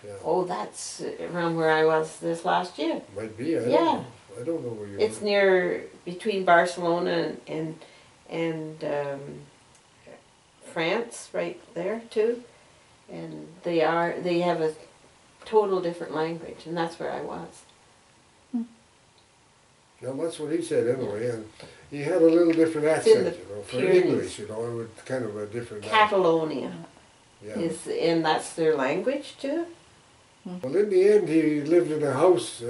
Yeah, Oh, that's around where I was this last year. might be. I Yeah. don't know. I don't know where you It's were. near between Barcelona and France, right there too. And they have a total different language, and that's where I was. Yeah, that's what he said anyway, and he had a little different It's in accent, the you know, for Pyrenees. English, you know, it was kind of a different Catalonia yeah. and that's their language too. Well, in the end, he lived in a house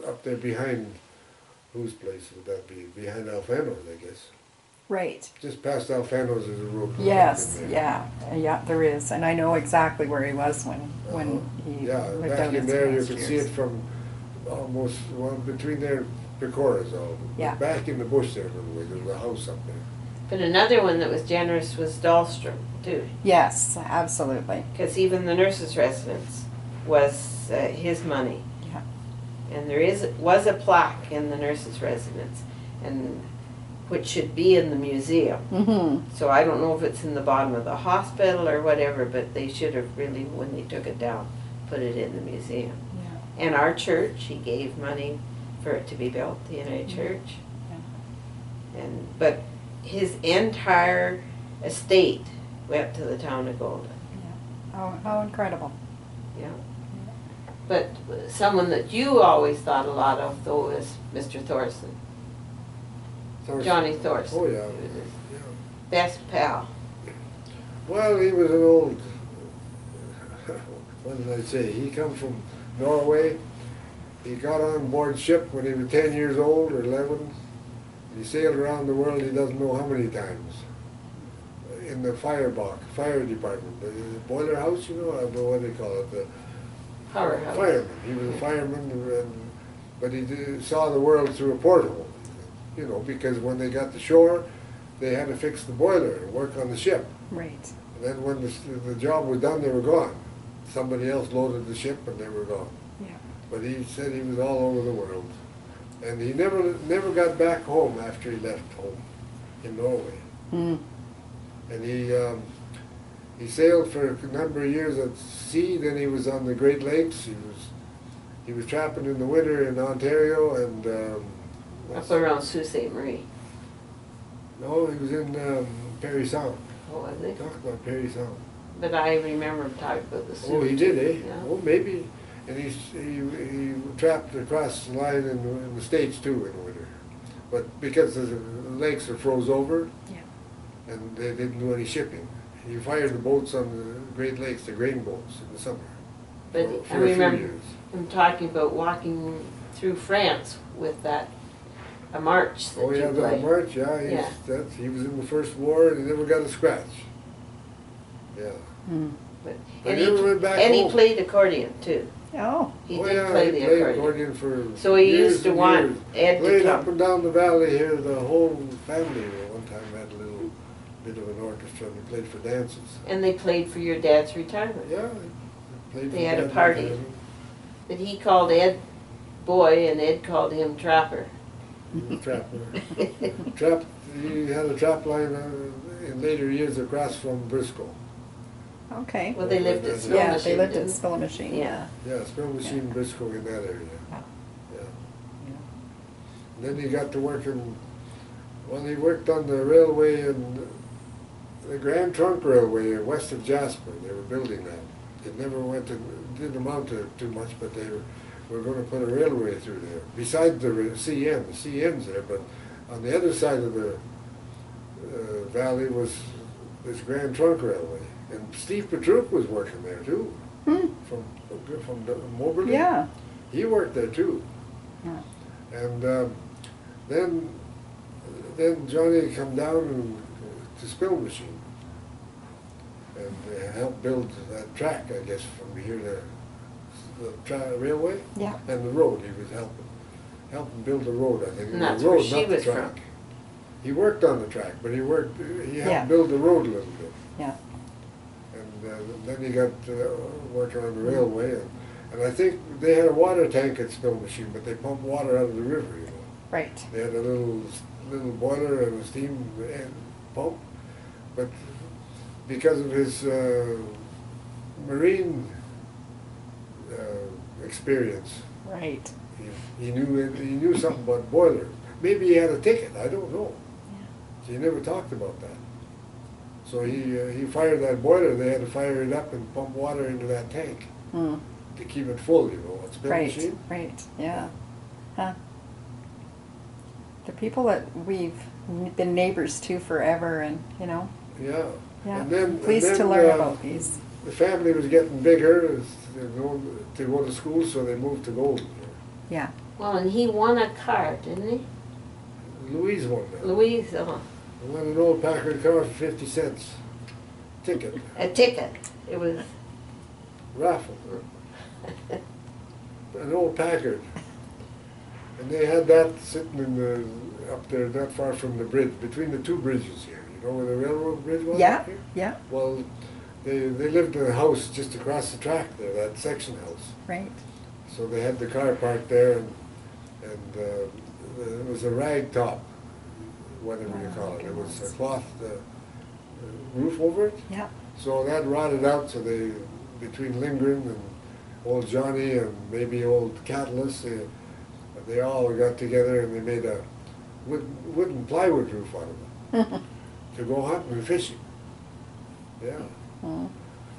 up there behind, whose place would that be? Behind Alfano's, I guess. Right. Just past Alfano's is a road. Yes. in there. Yeah. There is, and I know exactly where he was when he Yeah, lived back out in his there, you last could see years. it from almost, well, between there and Pecora's all. Yeah. Back in the bush there a little way, there's a house up there. But another one that was generous was Dahlstrom too, Yes, absolutely. because even the nurses' residence was his money. Yeah. And was a plaque in the nurses' residence, and which should be in the museum. Mm-hmm. So I don't know if it's in the bottom of the hospital or whatever, but they should have really, when they took it down, put it in the museum. Yeah. And our church, he gave money for it to be built, the United Church. But his entire estate went to the town of Golden. Yeah. Oh, how incredible. Yeah. But someone that you always thought a lot of, though, is Mr. Thorson. Thorson. Johnny Thorson. Oh, yeah. He was his Yeah. best pal. Well, he was an old, what did I say, he come from Norway. He got on board ship when he was 10 years old or 11. He sailed around the world he doesn't know how many times. In the fire department, the boiler house, you know, I don't know what they call it, the Powerhouse. fireman. He was a fireman, but he saw the world through a porthole. you know, because when they got to shore, they had to fix the boiler and work on the ship. Right. And then when the job was done, they were gone. Somebody else loaded the ship and they were gone. Yeah. But he said he was all over the world. And he never got back home after he left home in Norway. Mm. And he sailed for a number of years at sea. Then he was on the Great Lakes. He was trapping in the winter in Ontario and Up around Sault Ste. Marie. no, he was in Parry Sound. Oh, was it? Talk about Parry Sound. But I remember him talking about the Sault. Oh, he did, eh? Yeah. Oh, maybe. And he trapped across the line in the States too in the winter. But because the lakes are froze over, Yeah. and they didn't do any shipping, he fired the boats on the Great Lakes, the grain boats, in the summer. But for I a few remember years. him talking about walking through France with a march that Oh yeah, you the played. March, yeah, Yeah. he was in the First War and he never got a scratch. Yeah. Mm. But, But and he he, never went back and he home. played accordion too. Oh. He Oh did yeah, play he the played accordion. for So he years used to and want years. Ed to Played up come. and down the valley here, the whole family one time had a little bit of an orchestra and he played for dances. And they played for your dad's retirement. Yeah, he played They for had a Dad party. Retirement. That he called Ed Boy and Ed called him Trapper. He was a trapper. He had a trap line in later years across from Briscoe. Okay. Well, they lived at Spill Yeah, Machine. they lived didn't at Spill Machine. Yeah. Yeah, Spill Machine, Briscoe in that area. Yeah. Yeah. And then he got to work he worked on the railway in the Grand Trunk Railway west of Jasper. They were building that. It never didn't amount to too much, but they were going to put a railway through there. Besides the CN, the CN's there, but on the other side of the valley was this Grand Trunk Railway. And Steve Petruk was working there too, Hmm. from Moberly. Yeah. He worked there too. Yeah. And then Johnny come down to Spill Machine and helped build that track, I guess, from here to the railway Yeah. and the road. He was helping build the road, I think. And that's the road, where she not the was track. from. He worked on the track, but he helped Yeah. build the road a little bit. Yeah. And then he got working on the railway, and I think they had a water tank at Spill Machine, but they pumped water out of the river, you know. Right. They had a little boiler and a steam pump, but because of his marine experience, Right. he knew something about boiler. Maybe he had a ticket. I don't know. Yeah. He never talked about that. So he fired that boiler. They had to fire it up and pump water into that tank Mm. to keep it full. You know, it's Spill Right. Machine. Right. Yeah. Huh. The people that we've been neighbors to forever, and Yeah. yeah. And then, Pleased and to then, learn about these. The family was getting bigger to go to school, so they moved to Golden. Yeah. Well, and he won a car, didn't he? Louise won that. Louise, I won an old Packard car for 50 cents. Ticket. a ticket. It was, Raffle. An old Packard. And they had that sitting up there not far from the bridge, between the two bridges here. You know where the railroad bridge was? Yeah. up here? Yeah. Well, they lived in a house just across the track there, that section house. Right. So they had the car parked there, and it was a rag top, whatever you call it. It was a cloth roof over it. Yeah. So that rotted out, so between Lindgren and old Johnny and maybe old Catalyst, they all got together and they made a wooden plywood roof out of it to go hunting and fishing. Yeah. Mm.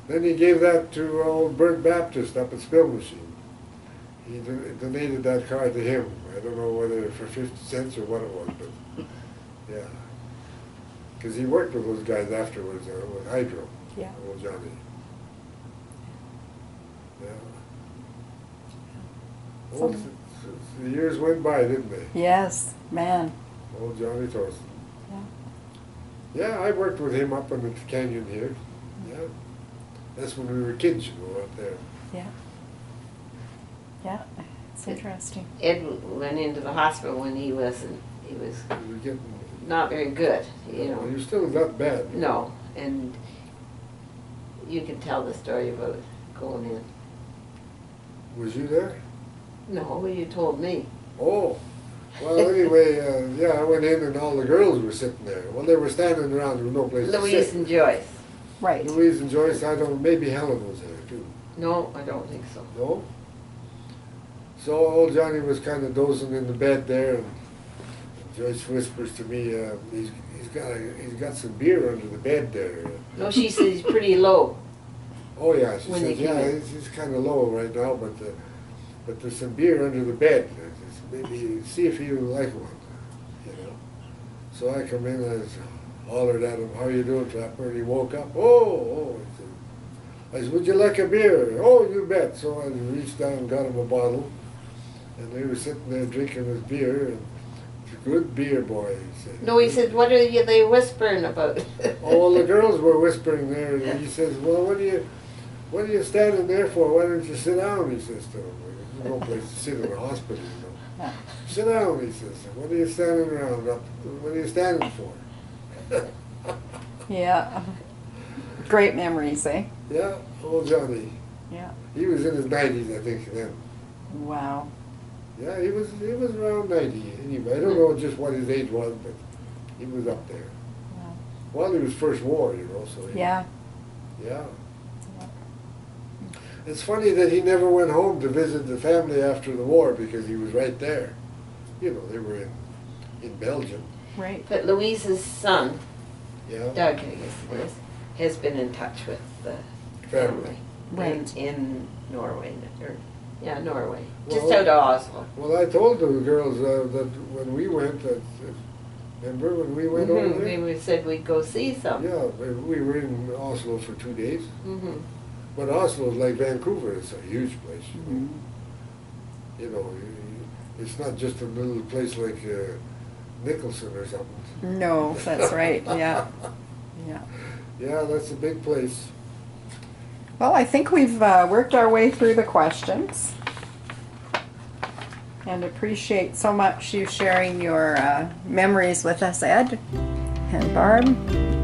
Then he gave that to old Bert Baptist up at Spill Machine. He donated that car to him. I don't know whether for 50 cents or what it was, but yeah. Because he worked with those guys afterwards with Hydro, Yeah. old Johnny. Yeah. So- The years went by, didn't they? Yes. Man. Old Johnny Thorson. Yeah. Yeah, I worked with him up in the canyon here. Yeah. That's when we were kids, you know, up there. Yeah. Yeah. It's interesting. Ed went into the hospital when he was he was You were getting, not very good, you know. you're still not bad. No, and you can tell the story about going in. Was you there? No, you told me. Oh, well, anyway, yeah, I went in and all the girls were sitting there. Well, they were standing around. There was no place to Louise sit. and Joyce. Right. Louise and Joyce, I don't, maybe Helen was there too. No, I don't think so. No? So old Johnny was kind of dozing in the bed there, and Joyce whispers to me, he's got some beer under the bed there. No, she says he's pretty low. Oh yeah, she When says, they came yeah, in. he's kind of low right now, but there's some beer under the bed. Maybe see if you like one, you know. So I come in and I hollered at him, "How you doing, Trapper?" And he woke up. Oh, I said, "Would you like a beer?" "Oh, you bet." So I reached down and got him a bottle, and they were sitting there drinking his beer. And, "Good beer, boy," he said. No, he said, what are they whispering about? Oh, well, the girls were whispering there, and he says, "Well, what are you standing there for? Why don't you sit down?" He says to them. There's no place to sit in a hospital, you know. Yeah. "Sit down," he says. "What are you standing around? What are you standing for?" Yeah. Great memories, eh? Yeah, old Johnny. Yeah. He was in his 90s, I think, then. Wow. Yeah, he was around 90 anyway. I don't know just what his age was, but he was up there. Wow. Well, he was First War, you know, so Yeah. yeah. It's funny that he never went home to visit the family after the war because he was right there. You know, they were in Belgium. Right. But Louise's son, Yeah. Doug, I guess it is, has been in touch with the family. Right. In Norway, or, yeah, Norway. Well, Just out of Oslo. Well, I told the girls that when we went, remember when we went over there? We said we'd go see some. Yeah, we were in Oslo for 2 days. Mm-hmm. But Oslo is like Vancouver. It's a huge place. Mhm. You know, it's not just a little place like Nicholson or something. No, that's right. Yeah. Yeah. Yeah, that's a big place. Well, I think we've worked our way through the questions. And appreciate so much you sharing your memories with us, Ed and Barb.